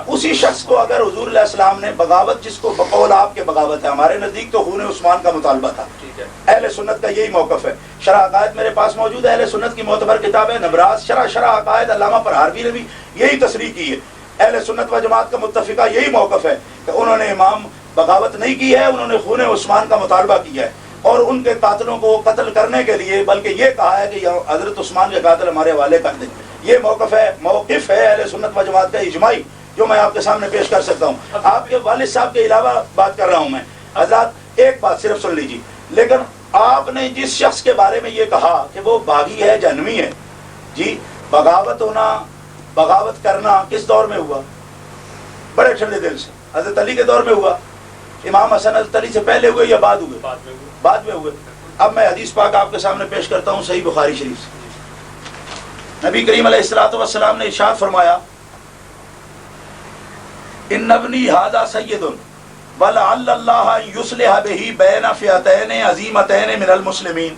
S4: اسی شخص کو اگر حضور علیہ السلام نے بغاوت، جس کو بقول آپ کے بغاوت ہے، ہمارے نزدیک تو خون عثمان کا مطالبہ تھا، اہل سنت کا یہی موقف ہے۔ شرح عقائد میرے پاس موجود ہے، اہل سنت کی معتبر کتاب ہے نبراس شرح عقائد، علامہ پرہاروی نے بھی یہی تصریح کی ہے۔ اہل سنت و جماعت کا متفقہ یہی موقف ہے کہ انہوں نے امام بغاوت نہیں کی ہے، انہوں نے خون عثمان کا مطالبہ کیا ہے اور ان کے قاتلوں کو قتل کرنے کے لیے بلکہ یہ کہا ہے کہ حضرت عثمان کے قاتل ہمارے حوالے کر دیں۔ یہ موقف ہے اہل سنت و جماعت کا اجماعی، جو میں آپ کے سامنے پیش کر سکتا ہوں۔ آپ کے والد صاحب کے علاوہ بات کر رہا ہوں میں۔ حضرات ایک بات صرف سن لیجیے، لیکن آپ نے جس شخص کے بارے میں یہ کہا کہ وہ باغی ہے، جہنمی ہے، جی بغاوت ہونا، بغاوت کرنا کس دور میں ہوا؟ بڑے ٹھنڈے دل سے حضرت علی کے دور میں ہوا؟ امام حسن حضرت علی سے پہلے ہوئے یا بعد ہوئے؟ بعد میں ہوئے۔ اب میں حدیث پاک آپ کے سامنے پیش کرتا ہوں صحیح بخاری شریف سے۔ نبی کریم علیہ الصلوۃ والسلام نے ارشاد فرمایا، ان ابنی ھذا سید ولعل اللہ یصلح بہ بین فئتین عظیمتین من المسلمین۔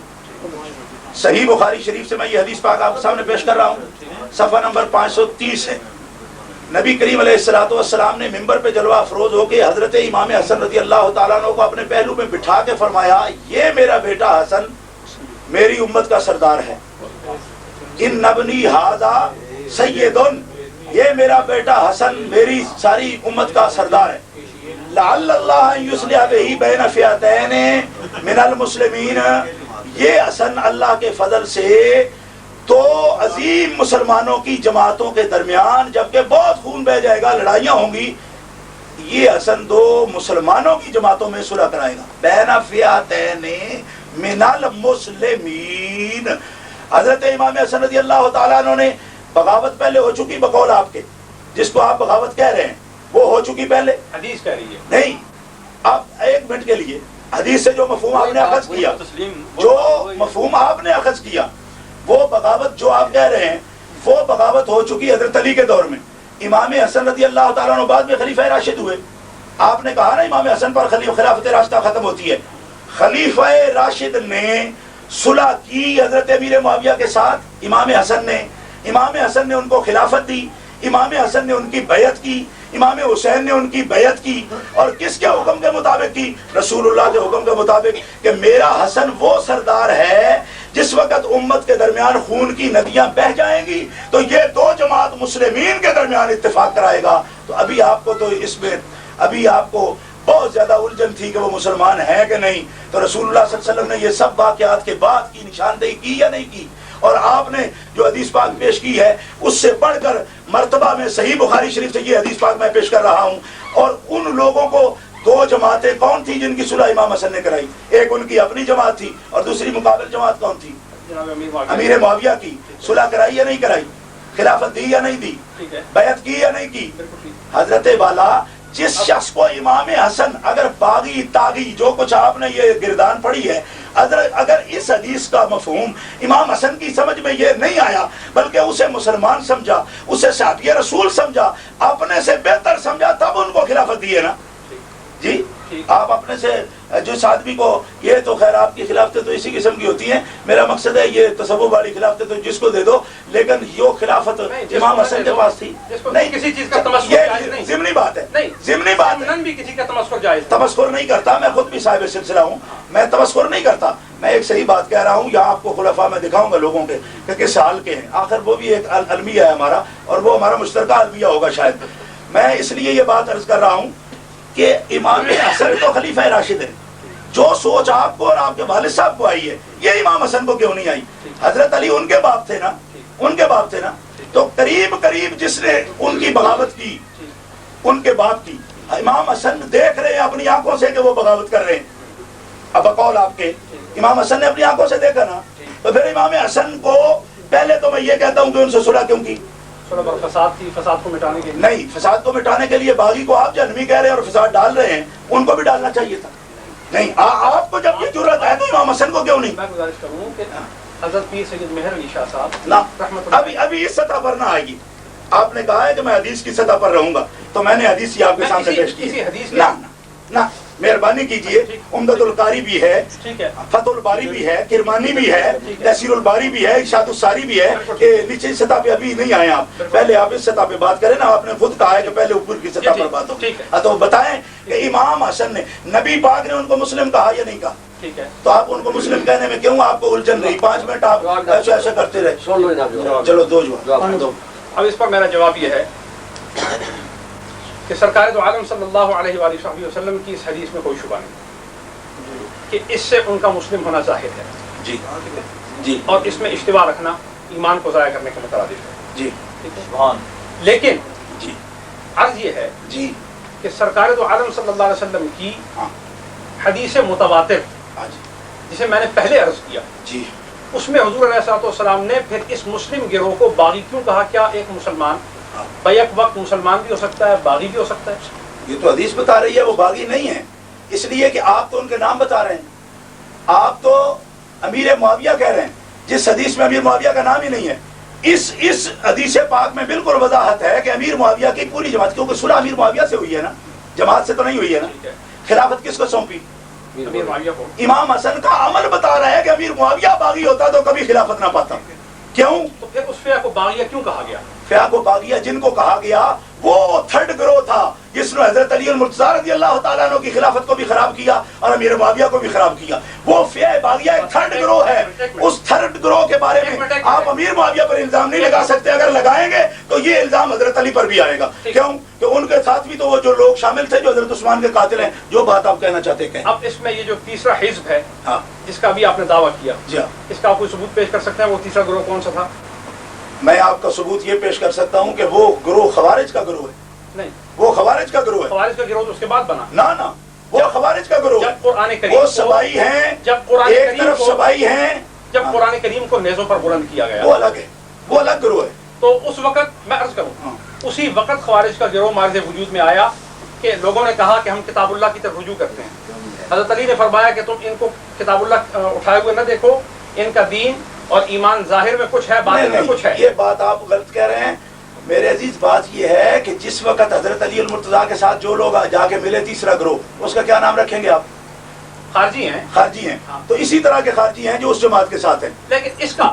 S4: صحیح بخاری شریف سے میں یہ حدیث پاک آپ کے سامنے پیش کر رہا ہوں، صفحہ نمبر 530 ہے۔ نبی کریم علیہ الصلوۃ والسلام نے ممبر پہ جلوہ افروز ہو کے حضرت امام حسن رضی اللہ تعالیٰ عنہ کو اپنے پہلو میں بٹھا کے فرمایا، یہ میرا بیٹا حسن میری امت کا سردار ہے۔ ان ابنی ھذا سید، یہ میرا بیٹا حسن میری ساری امت کا سردار ہے۔ لعل اللہ یصلح بہ بین فئتین من المسلمین، یہ حسن اللہ کے فضل سے تو عظیم مسلمانوں کی جماعتوں کے درمیان جبکہ بہت خون بہ جائے گا، لڑائیاں ہوں گی، یہ حسن دو مسلمانوں کی جماعتوں میں صلح کرائے گا۔ بین فئتین من المسلمین، حضرت امام حسن رضی اللہ تعالیٰ عنہ نے بغاوت پہلے ہو چکی بقول آپ کے، جس کو آپ بغاوت کہہ رہے ہیں وہ ہو چکی پہلے،
S3: حدیث کہہ رہی ہے
S4: نہیں۔ آپ ایک منٹ کے لیے حدیث سے جو مفہوم آپ نے اخذ کیا، جو مفہوم آپ نے اخذ کیا، وہ بغاوت جو آپ کہہ رہے ہیں وہ بغاوت ہو چکی حضرت علی کے دور میں۔ امام حسن رضی اللہ تعالیٰ عنہ بعد میں خلیفہ راشد ہوئے۔ آپ نے کہا نا امام حسن پر خلافت راشدہ ختم ہوتی ہے، خلیفہ راشد نے صلح کی حضرت امیر معاویہ کے ساتھ، امام حسن نے ان کو خلافت دی، امام حسن نے ان کی بیعت کی، امام حسین نے ان کی بیعت کی، اور کس کے حکم کے مطابق کی؟ رسول اللہ کے حکم کے مطابق، کہ میرا حسن وہ سردار ہے جس وقت امت کے درمیان خون کی ندیاں بہہ جائیں گی تو یہ دو جماعت مسلمین کے درمیان اتفاق کرائے گا۔ تو ابھی آپ کو تو اس میں ابھی آپ کو بہت زیادہ الجھن تھی کہ وہ مسلمان ہیں کہ نہیں، تو رسول اللہ صلی اللہ علیہ وسلم نے یہ سب واقعات کے بعد کی نشاندہی کی یا نہیں کی؟ اور آپ نے جو حدیث پاک پیش کی ہے اس سے بڑھ کر مرتبہ میں صحیح بخاری شریف سے یہ حدیث پاک میں پیش کر رہا ہوں۔ اور ان لوگوں کو دو جماعتیں کون تھی جن کی صلح امام حسن نے کرائی؟ ایک ان کی اپنی جماعت تھی اور دوسری مقابل جماعت کون تھی؟ امیر معاویہ کی۔ صلح کرائی یا نہیں کرائی؟ خلافت دی یا نہیں دی؟ بیعت کی یا نہیں کی؟ حضرت والا جس شخص کو امام حسن اگر باغی تاغی جو کچھ آپ نے یہ گردان پڑھی ہے، اگر اس حدیث کا مفہوم امام حسن کی سمجھ میں یہ نہیں آیا بلکہ اسے مسلمان سمجھا، اسے صحابی رسول سمجھا، اپنے سے بہتر سمجھا، تب ان کو خلافت دی ہے نا جی۔ آپ اپنے سے جس آدمی کو، یہ تو خیر آپ کی خلافتیں تو اسی قسم کی ہوتی ہیں، میرا مقصد ہے یہ تصوف والی خلافتیں تو جس کو دے دو، لیکن یہ خلافت امام حسن کے پاس تھی نہیں،
S3: کسی چیز کا تمسخر جائز نہیں،
S4: ضمنی بات ہے،
S3: نہیں
S4: ضمنی بات ہے،
S3: بھی کسی کا تمسخر جائز،
S4: تمسخر نہیں کرتا، میں خود بھی صاحب سلسلہ ہوں، میں تمسخر نہیں کرتا، میں ایک صحیح بات کہہ رہا ہوں۔ یہاں آپ کو خلفاء میں دکھاؤں گا لوگوں کے کہ کس حال کے ہیں، آخر وہ بھی ایک المیہ ہے ہمارا اور وہ ہمارا مشترکہ المیہ ہوگا شاید۔ میں اس لیے یہ بات عرض کر رہا ہوں کہ امام حسن تو خلیفہ راشد ہے، جو سوچ آپ کو اور آپ کے والد صاحب کو آئی ہے یہ امام حسن کو کیوں نہیں آئی؟ حضرت علی ان کے باپ تھے نا، ان کے باپ تھے نا، تو قریب قریب جس نے ان کی بغاوت کی ان کے باپ کی، امام حسن دیکھ رہے ہیں اپنی آنکھوں سے کہ وہ بغاوت کر رہے ہیں، اب بقول آپ کے امام حسن نے اپنی آنکھوں سے دیکھا نا، تو پھر امام حسن کو پہلے تو میں یہ کہتا ہوں کہ ان سے صلح کیوں کی؟
S3: فساد تھی، فساد کو مٹانے کے لیے
S4: نہیں، فساد کو مٹانے کے لیے باغی کو آپ جہنمی کہہ رہے ہیں اور فساد ڈال رہے ہیں، ان کو بھی ڈالنا چاہیے تھا۔ نہیں، آپ کو جب یہ جرأت ہے تو امام حسن کو کیوں نہیں؟
S3: میں گزارش کروں کہ حضرت پیر سید مہر علی شاہ صاحب
S4: نہ
S3: رحمۃ اللہ
S4: ابھی اس سطح پر نہ آئے گی. آپ نے کہا ہے کہ میں حدیث کی سطح پر رہوں گا, تو میں نے حدیث ہی آپ کے سامنے پیش کی ہے. نہ مہربانی کیجئے, عمدۃ القاری بھی ہے, فتح الباری بھی ہے, کرمانی بھی ہے, تحصیل الباری بھی ہے, ارشاد الساری بھی ہے, کہ نیچے سطح پہ ابھی نہیں آئے آپ. پہلے آپ اس سطح پہ بات کریں نا, آپ نے خود کہا ہے کہ پہلے اوپر کی سطح پر بات ہو. تو بتائیں کہ امام حسن نے, نبی پاک نے ان کو مسلم کہا یا نہیں کہا؟ تو آپ ان کو مسلم کہنے میں کیوں آپ کو الجھن رہی؟ 5 منٹ آپ ایسا کرتے رہے. چلو 2 جواب.
S3: اب اس پر میرا جواب یہ ہے کہ سرکار دو عالم صلی اللہ علیہ وآلہ وسلم کی اس حدیث میں کوئی شبہ نہیں کہ اس سے ان کا مسلم ہونا ظاہر ہے
S4: جی جی,
S3: اور اس میں اشتباہ رکھنا ایمان کو ضائع کرنے کے مترادف ہے
S4: جی
S3: لیکن
S4: جی
S3: عرض یہ ہے
S4: جی
S3: کہ سرکار دو عالم صلی اللہ علیہ وسلم کی حدیث متواتر جسے میں نے پہلے عرض کیا
S4: جی,
S3: اس میں حضور علیہ الصلوۃ والسلام نے پھر اس مسلم گروہ کو باغی کیوں کہا؟ کیا ایک مسلمان بیک وقت مسلمان بھی ہو سکتا ہے, باغی بھی ہو سکتا ہے؟
S4: یہ تو حدیث بتا رہی ہے وہ باغی نہیں ہے, اس لیے کہ آپ تو ان کے نام بتا رہے ہیں. آپ تو امیر معاویہ کہہ رہے ہیں, جس حدیث میں امیر معاویہ کا نام ہی نہیں ہے. اس حدیث پاک میں بالکل وضاحت ہے کہ امیر معاویہ کی پوری جماعت, کیونکہ صلح امیر معاویہ سے ہوئی ہے نا, جماعت سے تو نہیں ہوئی ہے نا. خلافت کس کو سونپی؟
S3: امیر معاویہ کو.
S4: امام حسن کا عمل بتا رہا ہے کہ امیر معاویہ باغی ہوتا تو کبھی خلافت نہ پاتا. کیوں؟
S3: تو پھر اس فئہ کو باغیہ کیوں کہا گیا؟
S4: فئہ کو باغیہ جن کو کہا گیا وہ تھرڈ گروہ تھا جس نے حضرت علی المرتضیٰ رضی اللہ تعالیٰ عنہ کی خلافت کو بھی خراب کیا اور امیر معاویہ کو بھی خراب کیا. وہ فئہ باغیہ ایک تھرڈ گروہ ہے. اس تھرڈ گروہ کے بارے میں آپ امیر معاویہ پر الزام نہیں لگا سکتے. اگر لگائیں گے تو یہ الزام حضرت علی پر بھی آئے گا. کیوں کہ ان کے ساتھ بھی تو وہ جو لوگ شامل تھے جو حضرت عثمان کے قاتل ہیں. جو بات آپ کہنا چاہتے ہیں.
S3: اب اس میں یہ جو تیسرا حزب ہے جس کا بھی آپ نے دعویٰ کیا, اس کا آپ کوئی ثبوت پیش کر سکتے ہیں؟ وہ تیسرا گروہ کون سا تھا؟
S4: میں آپ کا ثبوت یہ پیش کر سکتا ہوں کہ وہ گروہ خوارج کا گروہ ہے.
S3: نہیں,
S4: وہ خوارج کا گروہ ہے.
S3: خوارج کا گروہ تو اس کے بعد بنا.
S4: نہ وہ خوارج کا گروہ
S3: جب قرآن کریم
S4: وہ سبائی ہیں,
S3: جب قرآن
S4: ایک طرف سبائی ہیں,
S3: جب قرآن کریم کو نیزوں پر بلند کیا گیا
S4: وہ الگ ہے, وہ الگ گروہ ہے.
S3: تو اس وقت میں عرض کروں اسی وقت خوارج کا گروہ مارز وجود میں آیا کہ لوگوں نے کہا کہ ہم کتاب اللہ کی طرف رجوع کرتے ہیں. حضرت علی نے فرمایا کہ تم ان کو کتاب اللہ اٹھائے ہوئے نہ دیکھو, ان کا دین اور ایمان ظاہر میں کچھ ہے, باطن میں کچھ ہے.
S4: یہ بات آپ غلط کہہ رہے ہیں میرے عزیز. بات یہ ہے کہ جس وقت حضرت علی المرتضیٰ کے ساتھ جو لوگ جا کے ملے تیسرا گروہ, اس کا کیا نام رکھیں گے آپ؟
S3: خارجی ہیں.
S4: خارجی ہیں. تو اسی طرح کے خارجی ہیں جو اس جماعت کے ساتھ ہیں.
S3: لیکن اس کا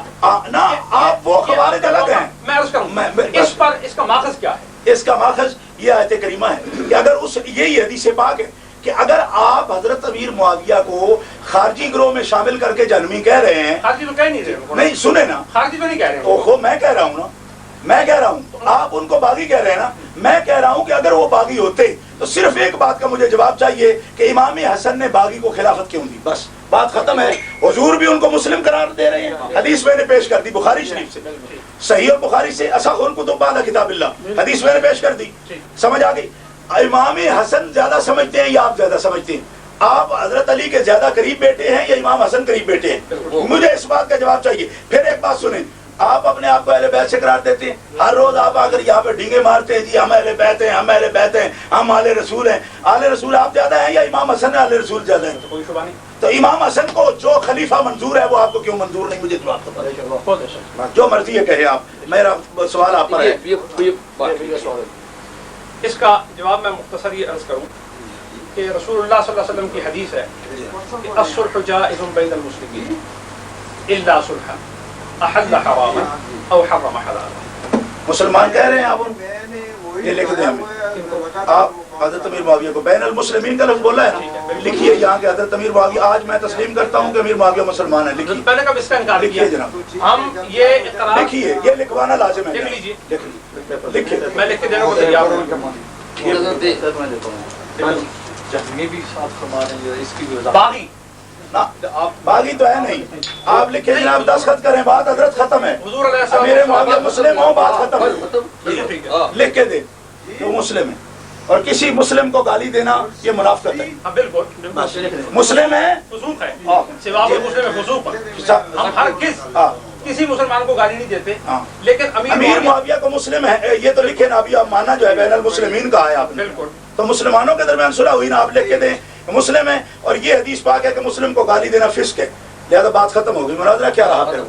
S4: نا آپ وہ خوارج الگ ہیں.
S3: میں عرض کروں اس پر اس کا ماخذ کیا ہے؟
S4: اس کا ماخذ یہ آیت کریمہ ہے کہ اگر یہی حدیث پاک ہے کہ اگر آپ حضرت امیر معاویہ کو خارجی گروہ میں شامل کر کے جہنمی کہہ رہے ہیں.
S3: خارجی تو کہہ نہیں رہے.
S4: نہیں سنیں نا,
S3: خارجی تو نہیں کہہ رہے ہیں.
S4: اوہو میں کہہ رہا ہوں نا, میں کہہ رہا ہوں, آپ ان کو باغی کہہ رہے ہیں نا. میں کہہ رہا ہوں کہ اگر وہ باغی ہوتے تو صرف ایک بات کا مجھے جواب چاہیے کہ امام حسن نے باغی کو خلافت کیوں دی. بس بات ختم ہے. حضور بھی ان کو مسلم قرار دے رہے ہیں. حدیث میں نے پیش کر دی بخاری شریف سے, صحیح البخاری سے, اصح الکتب بعد کتاب اللہ, حدیث میں نے پیش کر دی. سمجھ آ گئی؟ امام حسن زیادہ سمجھتے ہیں یا آپ زیادہ سمجھتے ہیں؟ آپ حضرت علی کے زیادہ قریب بیٹے ہیں یا امام حسن قریب بیٹے ہیں؟ مجھے اس بات کا جواب چاہیے. پھر ایک بات سنیں, آپ اپنے آپ کو اہل بیت سے قرار دیتے ہیں. ہر روز آپ اگر یہاں پہ ڈینگے مارتے ہیں, جی ہم اہل بیت ہیں, ہم اہل بیت ہیں, ہم آل رسول ہیں. آل رسول آپ زیادہ ہیں یا امام حسن آل رسول زیادہ ہیں؟
S3: کوئی شبہ نہیں.
S4: تو امام حسن کو جو خلیفہ منظور ہے وہ آپ کو کیوں منظور نہیں؟ مجھے تو آپ کو پتہ, جو مرضی ہے کہے آپ. میرا سوال آپ پر ہے.
S3: اس کا جواب میں مختصر یہ عرض کروں کہ رسول اللہ صلی اللہ علیہ وسلم کی حدیث ہے کہ الصلح جائز بین المسلمین الا صلحا احل حراما او حرم حلالا.
S4: مسلمان کہہ رہے ہیں آپ یہ لکھ دیں ہمیں. آپ حضرت امیر معاویہ کو بین المسلمین کا لفظ بولا ہے, لکھیے یہاں کہ حضرت امیر معاویہ, آج میں تسلیم کرتا ہوں کہ امیر معاویہ مسلمان ہے. لکھیے
S3: پہلے کب اس کا انکار
S4: لکھیے جناب,
S3: ہم یہ اقرار
S4: لکھیے, یہ لکھوانا لازم ہے.
S3: لکھ لیجیے,
S4: لکھیے.
S3: میں لکھ کے دینے کو تیار ہوں.
S2: جہنمی بھی ساتھ فرما رہے ہیں, اس کی بھی وضاحت.
S3: باغی
S4: باغی تو ہے نہیں. آپ لکھیں جناب, دستخط کریں, بات حضرت ختم ہے.
S3: حضور علیہ السلام
S4: میرے معاویہ مسلم ہوں, بات ختم ہے. لکھ کے دے کہ وہ مسلم ہے, اور کسی مسلم کو گالی دینا یہ منافقت ہے.
S3: بالکل
S4: مسلم ہے,
S3: فسوق ہے, سوا مسلم ہے فسوق ہے. ہم ہر کسی مسلمان کو گالی نہیں دیتے, لیکن
S4: امیر معاویہ کو مسلم ہے یہ تو لکھے نا. ابھی آپ مانا جو ہے بین المسلمین کا ہے آپ نے,
S3: بالکل
S4: تو مسلمانوں کے درمیان صلح ہوئی نا, آپ لکھ کے دیں مسلم ہے. اور یہ حدیث پاک ہے کہ مسلم کو گالی دینا فسق ہے. لہذا بات ختم ہوگی. مناظرہ کیا رہا پھر؟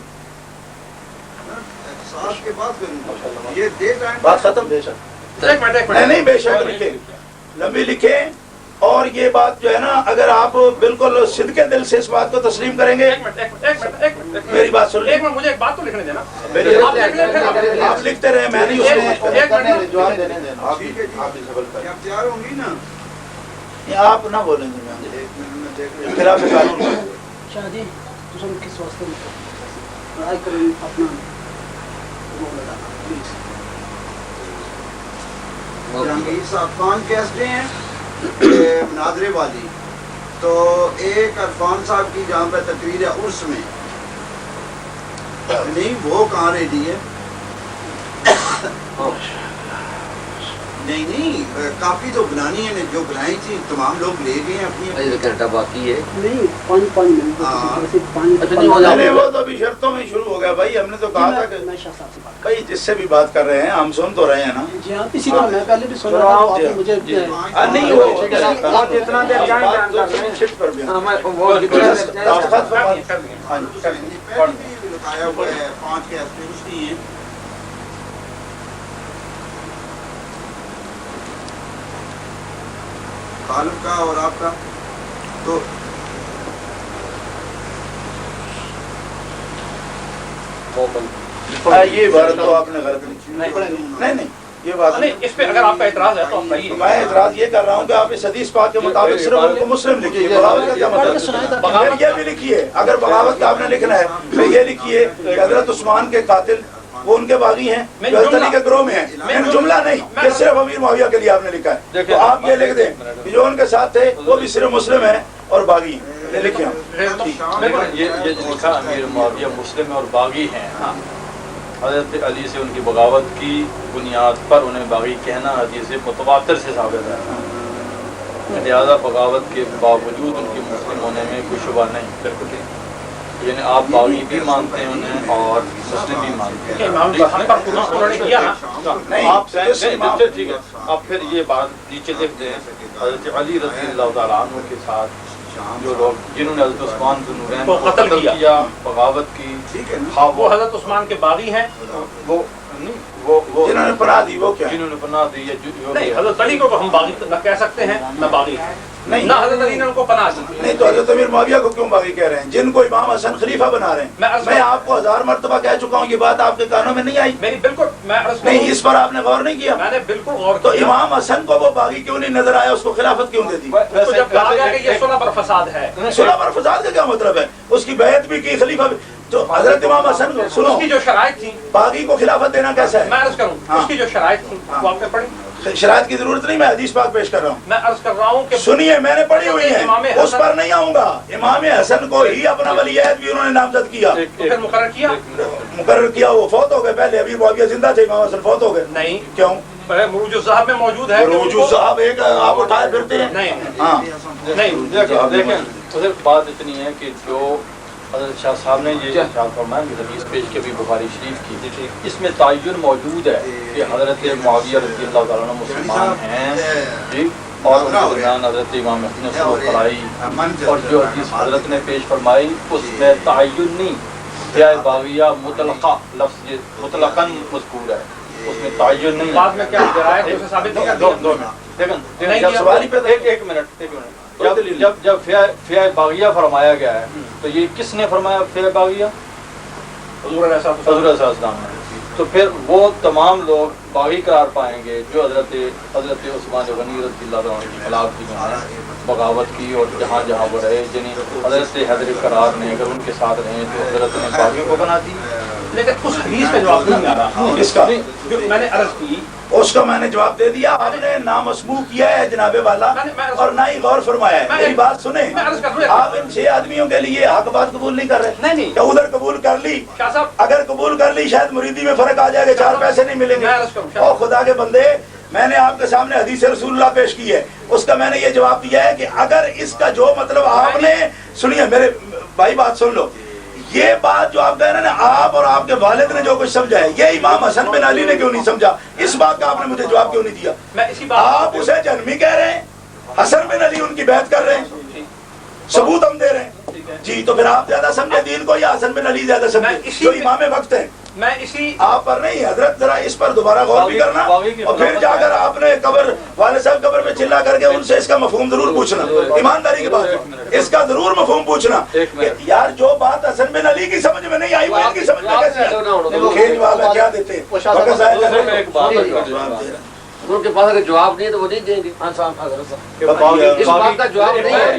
S4: بات ختم. بے شک نہیں بے شک لکھے لمبی لکھے. اور یہ بات جو ہے نا اگر آپ بالکل صدق دل سے اس بات کو تسلیم کریں گے. میری بات سن لیں.
S3: مجھے ایک بات تو لکھنے دینا.
S4: آپ لکھتے رہے میں نہیں آپ نہ بولیں گے خلاف قانون.
S5: شاہ جی تم کس واسطے لڑائی کریں اپنا پلیز.
S7: جہانگیر صاحب خان کیسے ہیں مناظرے والی؟ تو ایک عرفان صاحب کی جہاں پہ تقریر ہے عرس میں نہیں وہ کہاں ریڈی ہے؟ نہیں کافی تو بنانی ہے جو بنائی تھی تمام لوگ لے گئے ہیں اپنی.
S6: گھنٹہ باقی ہے
S5: نہیں 5 منٹ.
S4: وہ تو ابھی شرطوں میں شروع ہو گیا بھائی. ہم نے تو کہا تھا کہ بھائی جس سے بھی بات کر رہے ہیں ہم سن تو رہے ہیں نا.
S5: جی ہاں اسی طرح میں پہلے بھی سن رہا تھا. آپ مجھے
S4: نہیں وہ جتنا دیر شفٹ کر دیں
S7: 5 کے ایسپیرنس کی ہیں. غالب کا اور آپ کا تو
S4: یہ بات تو آپ نے غلط نہیں یہ بات نہیں.
S3: اس پہ اگر آپ کا اعتراض ہے تو
S4: میں اعتراض یہ کر رہا ہوں کہ آپ اس حدیث پاک کے مطابق صرف ان کو مسلم لکھیے. بغاوت کا کیا مطلب؟ پھر یہ بھی لکھیے اگر بغاوت کا آپ نے لکھنا ہے تو یہ لکھیے کہ حضرت عثمان کے قاتل وہ ان کے باغی ہیں جو حضرت علی کے گروہ میں ہیں. جملہ نہیں، یہ صرف امیر معاویہ کے لیے آپ نے لکھا ہے. تو آپ یہ لکھ دیں کہ جو ان کے ساتھ تھے وہ بھی صرف مسلم ہیں اور باغی ہیں. یہ لکھیں.
S2: یہ لکھا امیر معاویہ مسلم اور باغی ہیں. حضرت علی سے ان کی بغاوت کی بنیاد پر انہیں باغی کہنا حدیث متواتر سے ثابت ہے. لہٰذا بغاوت کے باوجود ان کے مسلم ہونے میں کوئی شبہ نہیں. یعنی آپ باغی بھی مانتے ہیں انہیں اور مسلم بھی مانتے ہیں. آپ ٹھیک ہے آپ پھر یہ بات نیچے لکھ دیں حضرت علی رضی اللہ تعالیٰ عنہ کے ساتھ جو لوگ جنہوں نے حضرت عثمان بن نورین کو قتل کیا بغاوت کی
S3: وہ حضرت عثمان کے باغی ہیں.
S4: وہ جنہوں نے پناہ دی وہ کیا
S2: جنہوں نے پناہ دی
S3: نہیں حضرت علی کو ہم باغی نہ کہہ سکتے ہیں نہ باغی
S4: نہیں
S3: نہ حضرت علی نے ان کو پناہ دی.
S4: نہیں تو حضرت امیر معاویہ کو کیوں باغی کہہ رہے ہیں جن کو امام حسن خلیفہ بنا رہے ہیں؟ میں آپ کو 1000 مرتبہ کہہ چکا ہوں یہ بات آپ کے کانوں میں نہیں آئی.
S3: میری بالکل
S4: نہیں اس پر آپ نے غور نہیں کیا.
S3: میں نے بالکل غور
S4: تو امام حسن کو وہ باغی کیوں نہیں نظر آیا؟ اس کو خلافت کیوں دے دی؟
S3: تو جب کہا گیا کہ یہ صلح پر فساد ہے.
S4: صلح پر فساد کا کیا مطلب ہے؟ اس کی بیعت بھی کی خلیفہ بھی. تو حضرت امام حسن کو سنو
S3: اس کی جو شرائط تھی
S4: باغی کو خلافت دینا کیسا ہے؟
S3: میں عرض کروں اس کی جو شرائط تھی وہ آپ نے پڑھی.
S4: شرائط کی ضرورت نہیں، میں حدیث پاک پیش کر رہا ہوں.
S3: میں عرض کر رہا ہوں کہ
S4: سنیے میں نے پڑھی ہوئی ہے اس پر نہیں آؤں گا. امام حسن کو ہی اپنا ولی عہد بھی انہوں نے نامزد کیا.
S3: تو پھر
S4: مقرر کیا وہ فوت ہو گئے. پہلے امیر معاویہ زندہ تھے امام حسن فوت ہو گئے.
S3: نہیں
S4: کیوں؟
S3: مروج الذہب میں موجود ہے.
S4: مروج الذہب ایک آپ اٹھائے پھرتے ہیں.
S3: نہیں
S4: ہاں
S2: نہیں دیکھیں بات اتنی ہے کہ جو حضرت شاہ صاحب نے یہ ارشاد فرمایا کہ حدیث پیش کے بھی بخاری شریف کی اس میں تعین موجود ہے کہ حضرت معاویہ رضی اللہ تعالیٰ عنہ مسلمان ہیں جی اور ان کے درمیان حضرت امام حسن نے صلح کرائی اور جو حدیث حضرت نے پیش فرمائی اس میں تعین نہیں فیاء باغیہ مطلقہ لفظ مطلقاً مذکور ہے اس میں تعین نہیں.
S3: بعد میں کیا ذرائع اسے ثابت نہیں کر دیا.
S2: دیکھیں ایک منٹ جب فیاء باغیہ فرمایا گیا ہے تو یہ کس نے فرمایا فیاء باغیہ؟ حضور علیہ السلام نے. تو پھر وہ تمام لوگ باغی قرار پائیں گے جو حضرت عثمان غنی رضی اللہ عنہ کی خلاف کی بغاوت کی اور جہاں جہاں وہ رہے جنہیں حضرت حیدر قرار نے اگر ان کے ساتھ رہے تو حضرت نے باغیوں کو بنا دی.
S3: لیکن اس حدیث میں جواب نہیں آ رہا.
S4: اس کا
S3: جو میں نے عرض کی
S4: اس کا میں نے جواب دے دیا. آپ نے نامسموع کیا ہے جناب والا اور نہ ہی غور فرمایا ہے. میری بات سنیں آپ ان 6 آدمیوں کے لیے حق بات قبول نہیں کر رہے.
S3: نہیں
S4: کہ ادھر قبول کر لی اگر قبول کر لی شاید مریدی میں فرق آ جائے گا 4 پیسے نہیں ملیں گے. اور خدا کے بندے میں نے آپ کے سامنے حدیث رسول اللہ پیش کی ہے اس کا میں نے یہ جواب دیا ہے کہ اگر اس کا جو مطلب آپ نے سنیے میرے بھائی بات سن لو. یہ بات جو آپ کہہ رہے ہیں نا آپ اور آپ کے والد نے جو کچھ سمجھا ہے یہ امام حسن بن علی نے کیوں نہیں سمجھا؟ اس بات کا آپ نے مجھے جواب کیوں نہیں دیا؟ آپ اسے جہنمی کہہ رہے ہیں حسن بن علی ان کی بیعت کر رہے ہیں ثبوت ہم دے رہے ہیں. جی تو پھر آپ زیادہ سمجھے دین کو یا حسن بن علی زیادہ سمجھے جو امام وقت ہیں؟
S3: میں اسی
S4: آپ پر نہیں حضرت، ذرا اس پر دوبارہ غور بھی کرنا، اور پھر جا کر آپ نے قبر والد صاحب قبر میں چلا کر کے ان سے اس کا مفہوم ضرور پوچھنا، ایمانداری کی بات اس کا ضرور مفہوم پوچھنا کہ یار جو بات حسن بن علی کی سمجھ میں نہیں آئی وہ ان کی سمجھ میں کیسے آئی؟ کھیل والا کیا دیتے ہیں
S6: ان کے پاس اگر جواب نہیں ہے تو وہ نہیں دیں گے، اس بات کا جواب نہیں ہے۔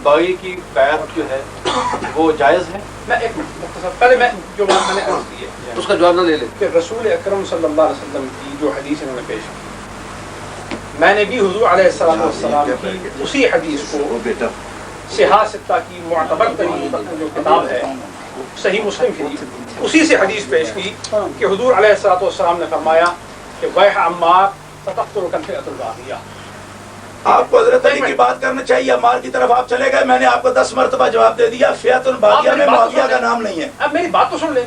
S2: باغی کی بیعت جو ہے وہ جائز ہے؟
S3: میں ایک منٹ مختصر پہلے میں جو بات میں نے عرض کی ہے
S6: اس کا جواب نہ لے لیں
S3: کہ رسول اکرم صلی اللہ علیہ وسلم کی جو حدیث انہوں نے پیش کی، میں نے بھی حضور علیہ السلام کی اسی حدیث کو صحاح ستہ کی معتبر ترین جو کتاب ہے صحیح مسلم کی، اسی سے حدیث پیش کی کہ حضور علیہ السلام نے فرمایا کہ ویح عمار ستقتلک الفئۃ الباغیہ۔
S4: آپ کو حضرت علی کی بات کرنا چاہیے، عمار کی طرف آپ چلے گئے، میں نے آپ کو 10 مرتبہ جواب دے دیا، فئۃ الباغیہ میں معاویہ کا نام نہیں ہے۔
S3: اب میری بات تو سن لیں،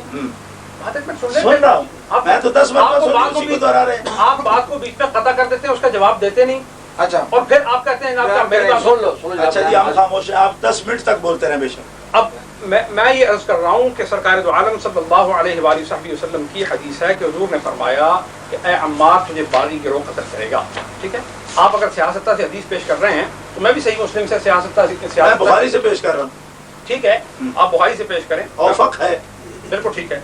S3: بات ایک منٹ سن
S4: رہا ہوں میں تو 10 مرتبہ اسی کو دہرا رہے ہیں۔
S3: آپ بات کو بیچ میں قطع کر دیتے ہیں، اس کا جواب دیتے نہیں،
S4: اچھا
S3: اور پھر آپ کہتے ہیں میری بات سن لو۔
S4: اچھا جی ہم خاموش ہیں، آپ 10 منٹ تک بولتے رہیں بے شک۔
S3: اب میں یہ عرض کر رہا ہوں کہ سرکار دو عالم صلی اللہ علیہ وآلہ وسلم کی حدیث ہے کہ حضور نے فرمایا کہ اے عمار تجھے باغی گروہ قتل کرے گا، ٹھیک ہے؟ آپ اگر سیاستہ سے حدیث پیش کر رہے ہیں تو میں بھی صحیح مسلم سے سیاستہ
S4: میں بخاری سے پیش کر رہا ہوں،
S3: ٹھیک ہے؟ آپ بخاری سے پیش کریں،
S4: اوفق ہے،
S3: بالکل ٹھیک ہے۔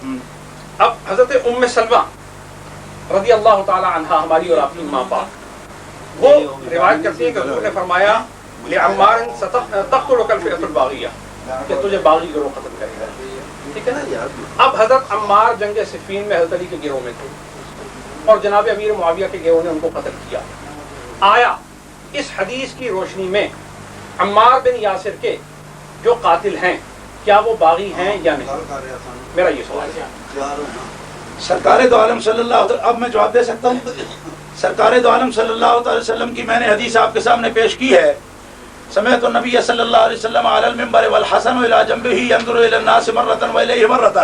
S3: اب حضرت ام سلمہ رضی اللہ تعالی عنہا ہماری اور آپ کی ماں پاک، وہ روایت کرتی ہے کہ حضور نے فرمایا لعمار تقتلک الفئۃ الباغیہ، کہ تجھے باغی گروہ قتل کرے گا، ٹھیک ہے نا؟ اب حضرت عمار جنگ صفین میں حضرت علی کے گروہ میں تھے اور جناب امیر معاویہ کے گروہ نے ان کو قتل کیا۔ آیا اس حدیث کی روشنی میں عمار بن یاسر کے جو قاتل ہیں کیا وہ باغی ہیں یا نہیں؟ میرا یہ سوال ہے۔
S4: سرکار دو عالم صلی اللہ علیہ وسلم، اب میں جواب دے سکتا ہوں؟ سرکار دو عالم صلی اللہ علیہ وسلم کی میں نے حدیث آپ کے سامنے پیش کی ہے، سمعت النبی صلی اللہ علیہ وسلم علی المنبر والحسن الى جنبه ينظر الى الناس مرة واليه مرة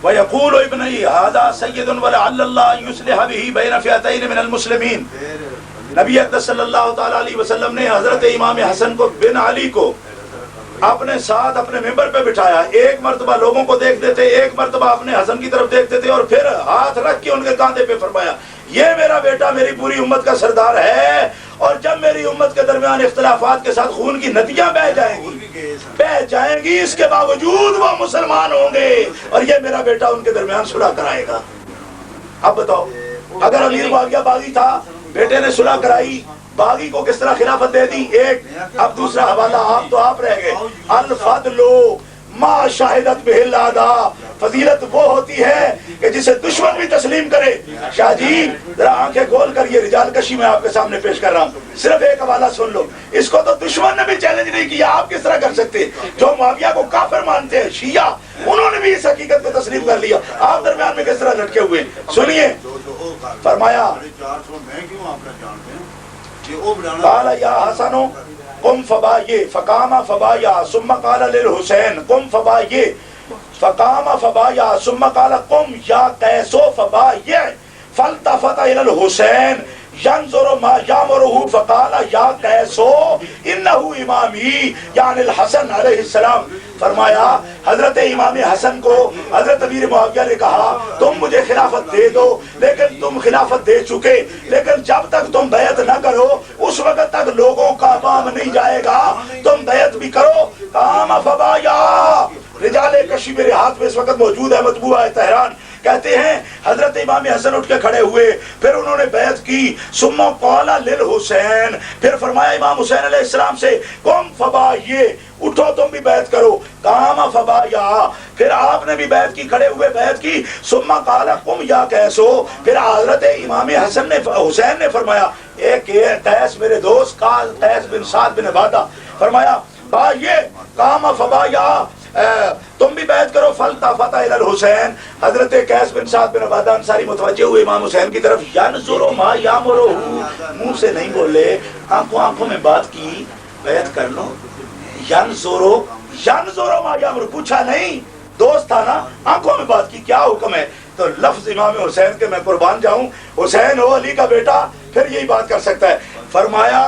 S4: ويقول ابني هذا سيد ولعل الله ان يصلح به بين فئتين من المسلمين۔ نبی اقدس صلی اللہ تعالی علیہ وسلم نے حضرت امام حسن کو بن علی کو اپنے ساتھ اپنے ممبر پہ بٹھایا، ایک مرتبہ لوگوں کو دیکھتے تھے، ایک مرتبہ اپنے حسن کی طرف دیکھتے تھے، اور پھر ہاتھ رکھ کے ان کے کاندھے پہ فرمایا یہ میرا بیٹا میری پوری امت کا سردار ہے، اور جب میری امت کے درمیان اختلافات کے ساتھ خون کی ندیاں بہہ جائیں گی اس کے باوجود وہ مسلمان ہوں گے، اور یہ میرا بیٹا ان کے درمیان صلح کرائے گا۔ اب بتاؤ اگر امیر معاویہ باغی تھا، بیٹے نے صلح کرائی، باغی کو کس طرح خلافت دے دی؟ ایک اب دوسرا حوالہ آپ تو آپ رہ گئے، الفضل ما شاہدت بہ الاعداء، فضیلت وہ ہوتی ہے کہ جسے دشمن بھی تسلیم کرے۔ شاہ جی ذرا آنکھیں کھول کر یہ رجال کشی میں آپ کے سامنے پیش کر رہا ہوں، صرف ایک حوالہ سن لو، اس کو تو دشمن نے بھی چیلنج نہیں کیا، آپ کس طرح کر سکتے؟ جو معاویہ کو کافر مانتے ہیں شیعہ، انہوں نے بھی اس حقیقت کو تسلیم کر لیا، آپ درمیان میں کس طرح لٹکے ہوئے؟ سنیے، فرمایا قال یا حسن قم فبایع فقام فبایع ثم قال للحسین قم فبایع فقام فبایع ثم قال قم یا قیس فبایع فالتفت الى الحسین ينظر ما يامره فقال یا قیس انه امامی یعنی الحسن علیہ السلام۔ فرمایا حضرت امام حسن کو حضرت امیر معاویہ نے کہا تم مجھے خلافت دے دو، لیکن تم خلافت دے چکے، لیکن جب تک تم بیعت نہ کرو اس وقت تک لوگوں کا کام نہیں جائے گا، تم بیعت بھی کرو۔ قام فبایع، رجال کشی میرے ہاتھ میں اس وقت موجود ہے، مطبوعہ تہران، کہتے ہیں حضرت امام حسن اٹھ کے کھڑے ہوئے، پھر انہوں نے بیعت کی، ثم قال للحسین، پھر فرمایا امام حسین علیہ السلام سے قم فبایع، اٹھو تم بھی بیعت کرو۔ قام فبایع، پھر آپ نے بھی بیعت کی، کھڑے ہوئے بیعت کی، ثم قال قم یا قیسو، پھر حضرت امام حسین نے فرمایا ایک قیس میرے دوست قیس بن سعد بن عبادہ، فرمایا بایع قام فبایع، تم بھی بیعت کرو۔ فالتفت الى الحسین، حضرت قیس بن سعد بن عبادہ انصاری متوجہ ہوئے امام حسین کی طرف، ینظر ما یامرہ، منہ سے نہیں بولے، آنکھوں میں بات کی، بیعت کر لو۔ ینظر ما یامرہ، پوچھا نہیں، دوست تھا نا، آنکھوں میں بات کی، کیا حکم ہے؟ تو لفظ امام حسین کے میں قربان جاؤں، حسین ہو علی کا بیٹا، پھر یہی بات کر سکتا ہے۔ فرمایا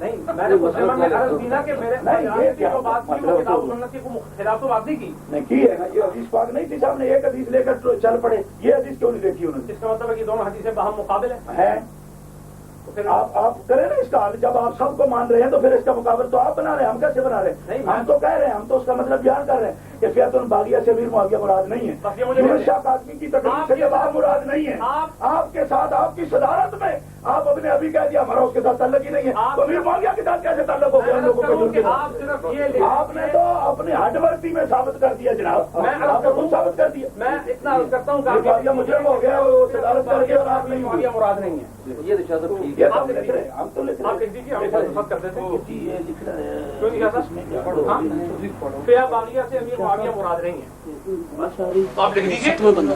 S3: نہیں میں نے مسلمان میں عرض کی نا کہ میرے جو بات کی وہ کتاب و سنت کے خلاف تو بات نہیں کی.
S4: نہیں کی ہے نا, یہ حدیث پاک نہیں تھی صاحب نے ایک حدیث لے کر چل پڑے, یہ حدیث کیوں نہیں دیکھی انہوں نے؟
S3: اس کا مطلب ہے کہ دونوں حدیثیں باہم مقابل
S4: ہیں.
S3: تو پھر
S4: آپ کریں نا اس کا حل, جب آپ سب کو مان رہے ہیں تو پھر اس کا مقابل تو آپ بنا رہے ہیں, ہم کیسے بنا رہے ہیں؟ ہم تو کہہ رہے ہیں, ہم تو اس کا مطلب بیان کر رہے ہیں کہ فیعت الباغیہ سے امیر معاویہ مراد نہیں ہے, یونس شاہ قاسمی کی تقریر سے یہ بات مراد نہیں ہے. آپ کے ساتھ آپ کی صدارت میں آپ اپنے ابھی کہہ دیا ہمارا اس کے ساتھ تعلق ہی نہیں ہے, تو امیر معاویہ کے ساتھ کیسے تعلق ہو گیا ان لوگوں کا؟ آپ نے تو اپنے ہڈ ورتی میں ثابت کر دیا جناب, آپ نے خود ثابت کر دیا.
S3: میں اتنا عرض کرتا ہوں کہ
S4: معاویہ مجرم ہو گیا, وہ صدارت کر کے اور آپ نہیں
S3: معاویہ مراد نہیں ہے.
S6: یہ تو چادر ٹھیک
S4: یہ تو لکھ رہے ہیں, ہم تو لکھ رہے
S3: آپ لکھ دیجیے, ہم خط کر دیتے ہیں.
S4: یہ لکھ رہے ہیں,
S3: کیوں نہیں کہتا؟ فیعہ باغیہ سے امیر معاویہ مراد نہیں ہے. آپ لکھ دیجیے.
S5: ستویں بندہ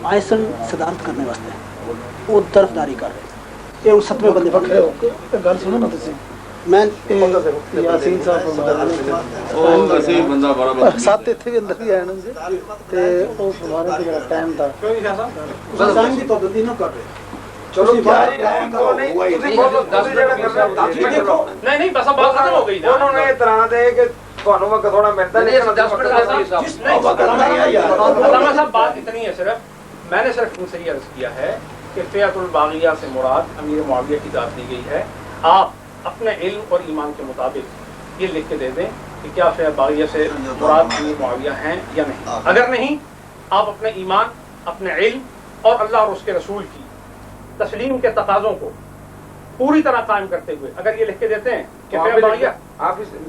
S5: آئسن صدارت کرنے واسطے وہ طرفداری کر رہے یہ اس ستویں بندے بکھرے ہو گل سنو نا تسی. میں یاسین صاحب
S6: بندہ بڑا
S5: ساتھ اتنے بھی اندر ہی آئے نا تے وہ ہمارا جو ٹائم تھا
S3: کیوں نہیں کہتا؟
S5: ٹائم کی پابندی نہ کر رہے.
S7: چلو
S3: نہیں نہیں بس اب بات ختم ہو گئی نا.
S7: انہوں نے اطلاع دے کہ تھوڑا وقت تھوڑا ملتا
S3: علامہ صاحب بات اتنی ہے, صرف میں نے صرف ان سے یہ عرض کیا ہے کہ فیعت الباغیہ سے مراد امیر معاویہ کی ذات دی گئی ہے. آپ اپنے علم اور ایمان کے مطابق یہ لکھ کے دے دیں کہ کیا فیعت باغیہ سے مراد امیر معاویہ ہیں یا نہیں. اگر نہیں, آپ اپنے ایمان, اپنے علم اور اللہ اور اس کے رسول کی تسلیم کے تقاضوں کو پوری طرح قائم کرتے ہوئے اگر یہ لکھ کے دیتے ہیں کہ فیعت باغیہ,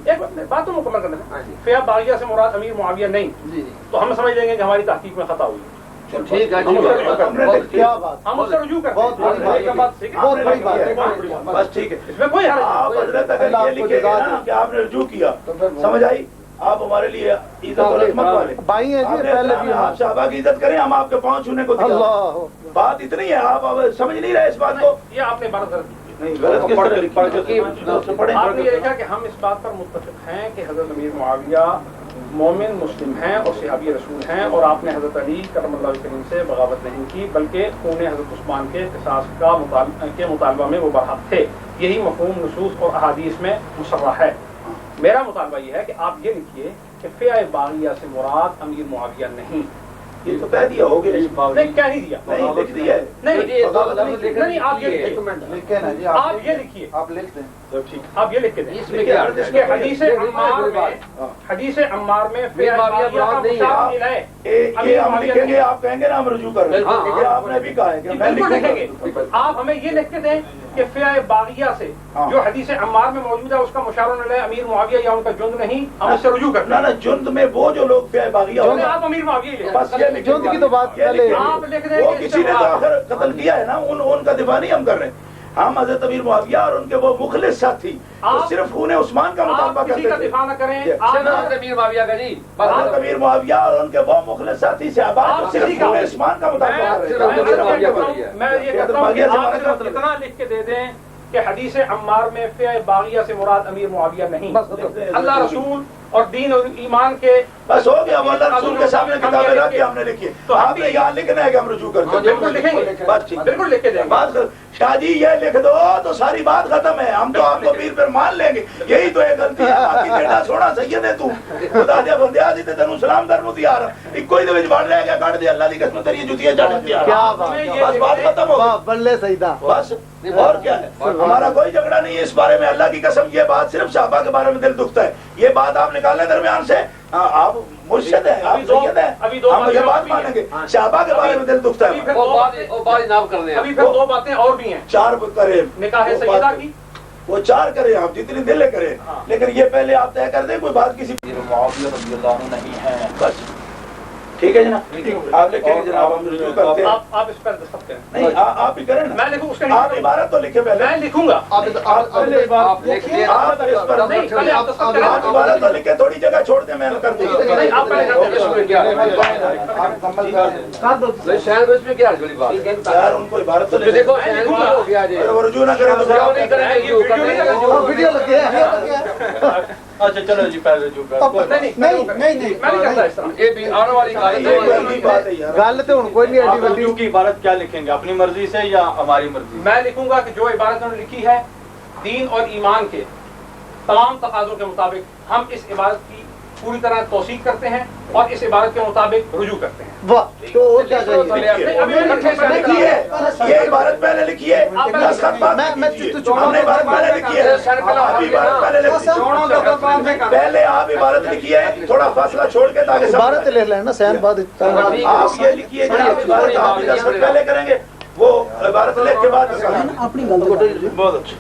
S3: ایک بات تو مکمل کر دیں, فیعت باغیہ سے مراد امیر معاویہ نہیں, تو ہم سمجھ لیں گے کہ ہماری تحقیق میں خطا ہوئی.
S6: ٹھیک ہے,
S3: ہم اس سے رجوع کرتے ہیں.
S4: بہت بڑی بات ہے, بس ٹھیک ہے.
S3: اس میں کوئی حرج
S4: آپ حضرت اگر یہ لکھے گا نا کہ آپ نے رجوع کیا, سمجھ آئی, آپ ہمارے لیے عزت اور عظمت والے
S5: بھائی ہیں جی, پہلے بھی
S4: آپ صحابہ کی عزت کریں, ہم آپ کے پاؤں چھونے کو دیا. بات اتنی ہے, آپ اب سمجھ نہیں رہے اس بات کو.
S3: یہ آپ نے بات غلط کی.
S4: نہیں غلط کس طرح لکھی؟
S3: آپ نے یہ دیکھا کہ ہم اس بات پر متفق ہیں کہ حضرت امیر معاویہ مومن مسلم ہیں اور صحابی رسول ہیں, اور آپ نے حضرت علی کرم اللہ کریم سے بغاوت نہیں کی بلکہ خون حضرت عثمان کے قصاص کے مطالبہ میں وہ برحق تھے. یہی مفہوم نصوص اور احادیث میں مصرح ہے. میرا مطالبہ یہ ہے کہ آپ یہ لکھیے کہ فیعہ باغیہ سے مراد امیر معاویہ نہیں.
S4: یہ تو کہہ دیا ہو گیا,
S3: نہیں کہہ نہیں دیا,
S4: نہیں لکھ دیا ہے.
S3: نہیں آپ یہ لکھیے,
S5: آپ لکھ دیں.
S3: آپ یہ لکھ کے دیں حدیث عمار میں
S4: یہ ہم لکھیں گے, آپ کہیں گے نا ہم رجوع کر رہے ہیں, آپ نے بھی کہا ہے کہ میں
S3: لکھیں گے. آپ ہمیں یہ لکھ کے دیں کہ فیعہ باغیہ سے جو حدیث عمار میں موجود ہے اس کا مشار علیہ امیر معاویہ یا ان کا جند نہیں, ہم اس سے رجوع کرتے ہیں.
S4: نا جند میں وہ جو لوگ فیعہ باغیہ ہوگا,
S3: آپ امیر معاویہ ہی
S4: بس یہ
S5: جند کی تو بات پہلے
S3: آپ لکھ دیں
S4: وہ کسی نے تو آخر قتل کیا ہے نا, ان کا دفاع نہیں ہم کر رہے ہیں. ہم حضرت امیر معاویہ اور ان کے وہ مخلص ساتھی صرف خون عثمان کا مطالبہ کرتے
S3: تھے. دفاع نہ کریں,
S6: امیر معاویہ کا جی,
S4: حضرت امیر معاویہ اور ان کے وہ مخلص ساتھی صحابہ صرف خون عثمان کا مطالبہ کر رہے ہیں.
S3: میں یہ کہتا ہوں آپ اتنا لکھ کے دے دیں کہ حدیث عمار میں فیعہ باغیہ سے مراد امیر معاویہ نہیں, اللہ رسول اور دین اور ایمان کے
S4: بس ہو گیا. وہ اللہ رسول کے سامنے کتابیں رکھ کے ہم نے لکھی, تو آپ نے یہاں لکھنا ہے کہ ہم رجوع کرتے ہیں.
S3: بالکل لکھیں گے,
S4: بات
S3: بالکل لکھ کے دیں.
S4: بات شاہ جی یہ لکھ دو تو ساری بات ختم ہے, ہم تو آپ کو پیر پر مان لیں گے. یہی تو ایک غلطی ہے, باقی بیٹا سونا سید ہے, تو خدا دے بندیا دی تے تینوں سلام کرنوں تیار ہے, کوئی دے وچ بڑھ رہ گیا کٹ دے, اللہ دی قسم تیری جوتیاں جڑ تیار.
S5: کیا
S4: بس بات ختم ہو گئی,
S5: بلے سیدہ
S4: بس. اور کیا ہے, ہمارا کوئی جھگڑا نہیں ہے اس بارے میں. اللہ کی قسم یہ بات صرف صحابہ کے بارے میں دل دکھتا ہے, یہ بات آپ نکالیں درمیان سے. آپ مرشد ہیں, آپ سید ہیں, ہم یہ بات مانیں گے. صحابہ کے بارے میں دل دکھتا ہے.
S3: ابھی پھر دو باتیں اور بھی ہیں.
S4: 4 کریں
S3: نکاح سیدہ کی,
S4: وہ 4 کریں, آپ جتنی دل کریں, لیکن یہ پہلے آپ طے کر دیں کوئی بات کسی معاویہ رضی اللہ عنہ نہیں ہے. بس ٹھیک ہے جناب, آپ لکھیں گے جناب, ہم رجوع کرتے ہیں.
S3: آپ اس پر دستخط کریں.
S4: نہیں آپ ہی کریں نا,
S3: میں لکھوں, اس کے
S4: آپ عبارت تو لکھیں پہلے.
S3: میں لکھوں گا,
S4: آپ اس پر آپ عبارت تو لکھیں, تھوڑی جگہ چھوڑ دیں, میں کر دوں.
S3: نہیں آپ پہلے
S4: یار ان کو عبارت تو دیکھو, وہ رجوع نہ کریں تو
S5: ویڈیو لگے ہیں.
S2: اچھا چلو جی, پہلے رجوع کرو.
S5: نہیں میں نہیں
S3: کرتا اس طرح.
S6: یہ بھی آنے والی
S4: بات ہے یار.
S5: گل تو ہن کوئی نہیں
S2: آپ
S5: ایڈی
S2: رجوع کی عبارت کیا لکھیں گے, اپنی مرضی سے یا ہماری مرضی؟
S3: میں لکھوں گا کہ جو عبارت انہوں نے لکھی ہے دین اور ایمان کے تمام تقاضوں کے مطابق ہم اس عبادت کی پوری طرح توثیق کرتے ہیں اور اس عبادت کے مطابق رجوع کرتے ہیں.
S5: واہ تو اور کیا چاہیے؟
S4: یہ عبارت پہلے لکھی ہے،
S5: میں
S4: پہلے آپ عبارت لکھیے، تھوڑا فاصلہ چھوڑ کے تاکہ
S5: عبارت لکھ لینا سین بعد
S4: آپ یہ لکھیے کہ آپ عبارت آپ 10 منٹ پہلے کریں گے، وہ عبارت لکھ کے بعد
S5: اپنی گل
S4: بہت اچھا.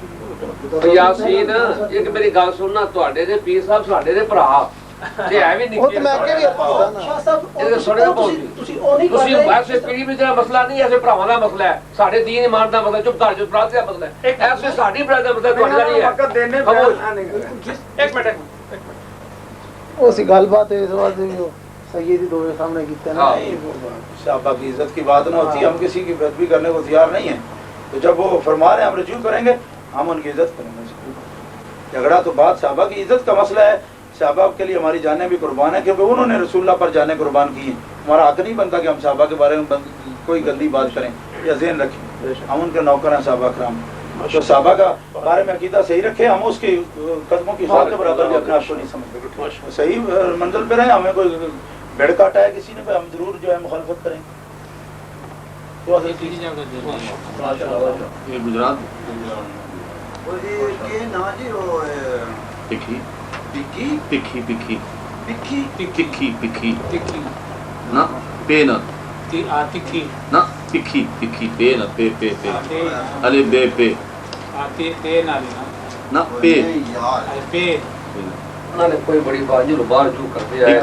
S6: یاسین ایک میری گل سننا، تواڈے دے پیر صاحب ساڈے دے بھرا تے ہے وی
S5: وہ تو
S6: نکے
S5: میں کہ بھی پتا نا
S6: تسی ایسے پیڑھی میں جڑا مسئلہ نہیں، ایسے بھراواں دا مسئلہ ہے، ساڈے دین ایمان دا مسئلہ، چپ کر جو برات دا مسئلہ ہے، ایسے ساڈی برات دا مسئلہ تواڈا نہیں ہے.
S3: ایک منٹ
S5: وہ سی گل بات ہے اس بات سیدی دو سامنے کیتے نا.
S4: صحابہ کی عزت کی بات نہ ہوتی، ہم کسی کی بے کرنے کو تیار نہیں ہیں. تو جب وہ فرما رہے ہیں ہم رجوع کریں گے، ہم ان کی عزت کریں گے. جھگڑا تو بات صحابہ کی عزت کا مسئلہ ہے. صحابہ کے لیے ہماری جانیں بھی قربان ہیں کیونکہ انہوں نے رسول اللہ پر جانیں قربان کی ہیں. ہمارا حق نہیں بنتا کہ ہم صحابہ کے بارے میں کوئی گندی بات کریں یا ذہن رکھیں. ہم ان کے نوکر ہیں صحابہ کرام. تو صحابہ کا بارے میں عقیدہ صحیح رکھے، ہم اس کے قدموں کی خاطر برابر بھی اپنے آپ کو نہیں سمجھتے. صحیح منزل پہ رہیں، ہمیں کوئی بھیڑ کاٹا ہے کسی نے ہم ضرور جو ہے مخالفت کریں.
S8: یہ گجرات پکھی نا پے نا نا پکھی پے نا پے الف بے پے نا پے.
S6: انہوں نے کوئی بڑی بات جو باہر جو کرتے آئے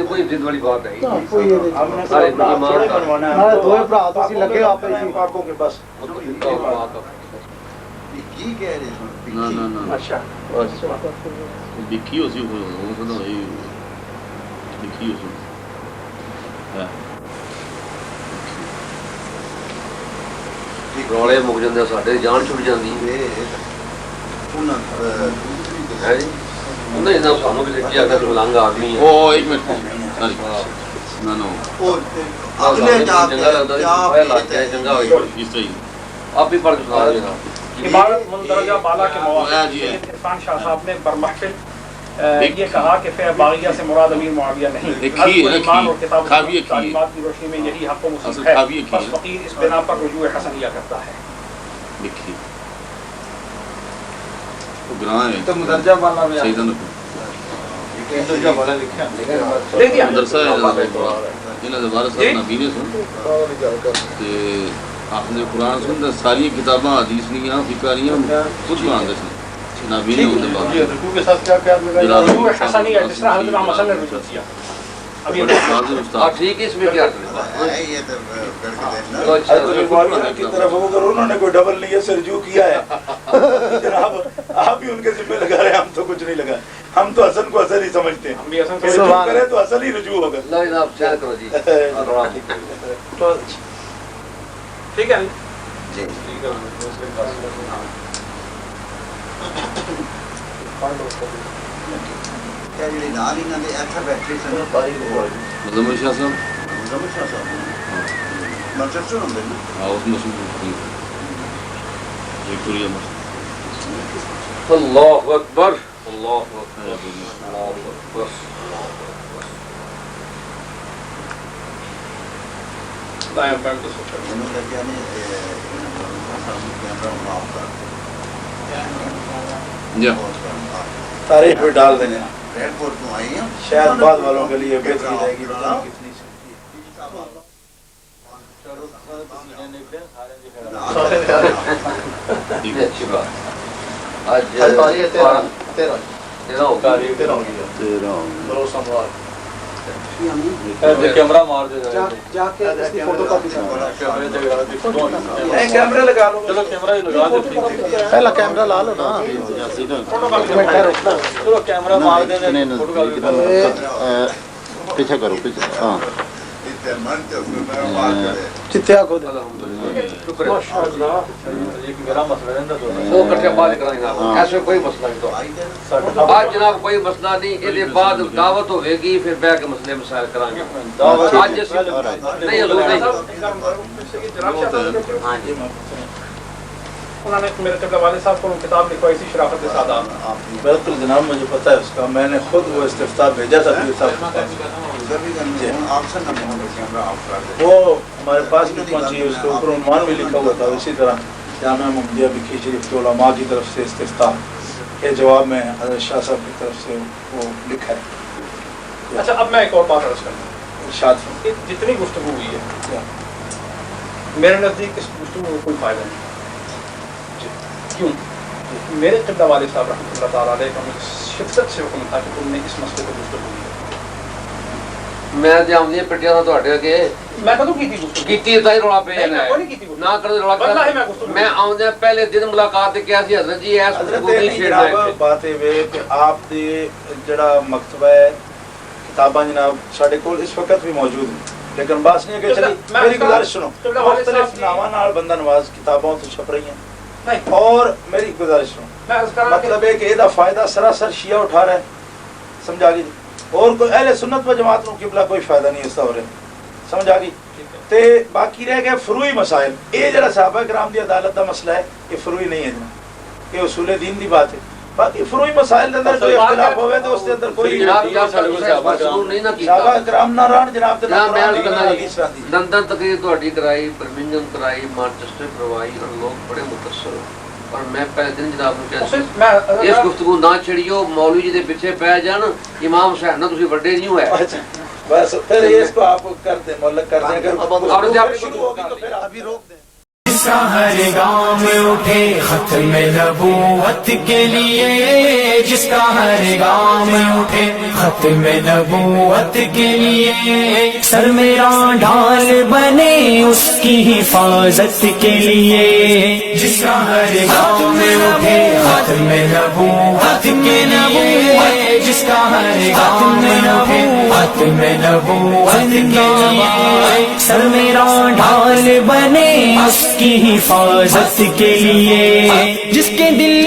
S6: کوئی ضد والی بات نہیں. سارے
S5: دوے بھرا تسی لگے آپ
S4: کے بس
S8: نا نا نا
S3: اچھا
S8: بکھی ہو سی ہو سکتا ہے بکھی ہو سکتا
S6: روڑے مک جاندے ساڈے جان چھٹ جاندی ہے جی. نہیں نہ سانوں بھی لکھی اگر ملنگ آدمی ہے.
S8: او ایک منٹ سوری نا نا چنگا لگتا ہے چنگا ہوئی اس طرح
S6: آپ بھی پڑھ کے سنا دینا.
S3: عبارت مندرجہ بالا کے مواقع سید عرفان شاہ صاحب نے برمحفل یہ کہا کہ فیع باغیہ سے مراد امیر معاویہ نہیں، ایمان اور کتاب کی تعلیمات کی روشنی میں یہی حق و مصیب ہے، بس فقیر اس بنا پر رجوع حسنیہ کرتا ہے.
S8: لکھی وہ گراں ہے
S2: تو مدرجہ والا میں
S8: سیدن
S2: مدرجہ والا لکھا
S3: لے دیا
S8: مدرسہ ہے انہاں دے بارے صاحب نبی نے سن تے آپ نے قرآن سن ساری کتاباں حدیث نہیں ہیں فقہ نہیں ہیں کچھ مان دے نبی نے ہوتے بات
S2: رکوع کے ساتھ کیا کیا
S3: رجوع حسنیہ جس طرح حضرت محمد صلی اللہ علیہ وسلم نے رجوع کیا. ابھی
S6: ٹھیک ہے اس میں کیا کریں
S4: کی طرف اگر انہوں نے کوئی ڈبل نہیں سے رجوع کیا ہے جناب آپ بھی ان کے ذمہ لگا رہے ہیں، ہم تو کچھ نہیں لگا. ہم تو حسن کو حسن ہی سمجھتے ہیں،
S3: ہم بھی حسن
S4: رجوع کریں تو حسن ہی رجوع ہوگا.
S6: اللہ جناب چیک کرو جی.
S3: ٹھیک ہے
S6: جی
S8: مظمر شاہ صاحب اس مسلم وکٹوریا
S6: اللہ اکبر اللہ اکبر اللہ اکبر.
S4: تاریخ پہ ڈال دینے شاید بعد والوں کے لیے بہتری رہے گی.
S6: اچھی بات. آج
S2: کیمرہ مار دے
S5: جا کے اس کی فوٹو کاپی
S4: کیمرے لگا لو.
S2: چلو کیمرہ ہی لگا دے
S5: پہلا کیمرہ لا لو نا.
S2: چلو کیمرہ مار دینے فوٹو کاپی
S8: پیچھے کرو پیچھے ہاں
S5: چتیا کو دے.
S2: ایک میرا مسئلہ رہندا تو
S6: وہ کٹھے بعد کریں گے. ایسے کوئی مسئلہ نہیں تو آج جناب کوئی مسئلہ نہیں. یہ بعد دعوت ہوے گی پھر بیٹھ کے مسئلے مسائل کریں گے. آج نہیں حضور نہیں.
S3: انہوں نے میرے قبلہ والد صاحب کو کتاب لکھوائی تھی شرافت سادات.
S4: بالکل جناب مجھے پتہ ہے اس کا، میں نے خود وہ استفتاء بھیجا تھا پیر صاحب کے پاس. وہ ہمارے پاس بھی پہنچی ہے، اس کے اوپر عنوان بھی لکھا ہوا تھا. اسی طرح جامعہ محمدیہ بکھی شریف کے علماء کی طرف سے استفتاء کے جواب میں حضرت شاہ صاحب کی طرف سے وہ لکھا ہے.
S3: اچھا اب میں ایک اور بات عرض کروں.
S4: ارشاد
S3: جتنی گفتگو ہوئی ہے میرے نزدیک اس گفتگو کو کوئی فائدہ نہیں. کیوں؟ میرے قبلہ والد صاحب رحمۃ اللہ تعالیٰ علیہ کا مجھے شدت سے حکم تھا کہ تم نے اس مسئلے کو گفتگو کی.
S6: میں تے آمدیاں پٹیاں تھا تواڈے اگے
S3: میں کدوں کی تھی گفتگو؟
S6: کیتی تائی رولا پہ
S3: نہیں،
S6: جانا
S3: میں
S6: ہے
S3: کوئی نہیں کی تھی.
S6: نہ کرو رولا
S3: واللہ میں گفتگو
S6: میں آمدیاں پہلے دن ملاقات تے کیا سی حضرت جی ایس گفتگو نہیں چھیڑنا ہے.
S4: بات یہ کہ آپ دے جڑا مکتبہ ہے کتاباں جناب ساڈے کول اس وقت بھی موجود ہیں، لیکن بات نہیں ہے کہ چلی میری گزارش سنو، مختلف ناماں نال بندہ نواز کتابوں تو چھپ رہی ہیں. اور میری گزارش سنو، مطلب ہے کہ یہ فائدہ سراسر شیعہ اٹھا رہا ہے، سمجھا گئی؟ اور کوئی اہل سنت و جماعت نو قبلہ کوئی فائدہ نہیں اس طور سمجھا گئی. تے باقی رہ گئے فروعی مسائل. یہ جڑا صحابہ کرام دی عدالت دا مسئلہ ہے یہ فروعی نہیں ہے جناب، یہ اصول دین دی بات ہے. باقی فروعی مسائل دے اندر کوئی اختلاف ہوئے تو اس دے اندر کوئی صحابہ کرام نہ رہن جناب تے
S6: لندن تقریر تہاڈی کرائی، برمنگم کرائی، مانچسٹر کروائی اور لوگ بڑے متاثر ہوئے. اور میں پہلے دن جناب کو کہا اس گفتگو نہ چھڑیو، مولوی جی دے پیچھے پہ جان، امام صاحب نہ تسی بڑے نہیں ہوئے.
S4: بس پھر اس کو آپ کر دیں مولک کر دیں، اگر شروع ہوگی تو پھر ابھی روک دیں.
S1: جس کا ہر گاؤں میں اٹھے ختم نبوت کے لیے، جس کا ہر گاؤں میں اٹھے ختم نبوت کے لیے، سر میرا ڈھال بنے اس کی حفاظت کے لیے. جس کا ہر گاؤں میں اٹھے ختم نبوت کے لیے، جس کا ہر گاؤں میں اٹھے ختم نبوت کے لیے، سر میرا ڈھال بنے اس کی حفاظت کے لیے. جس کے دل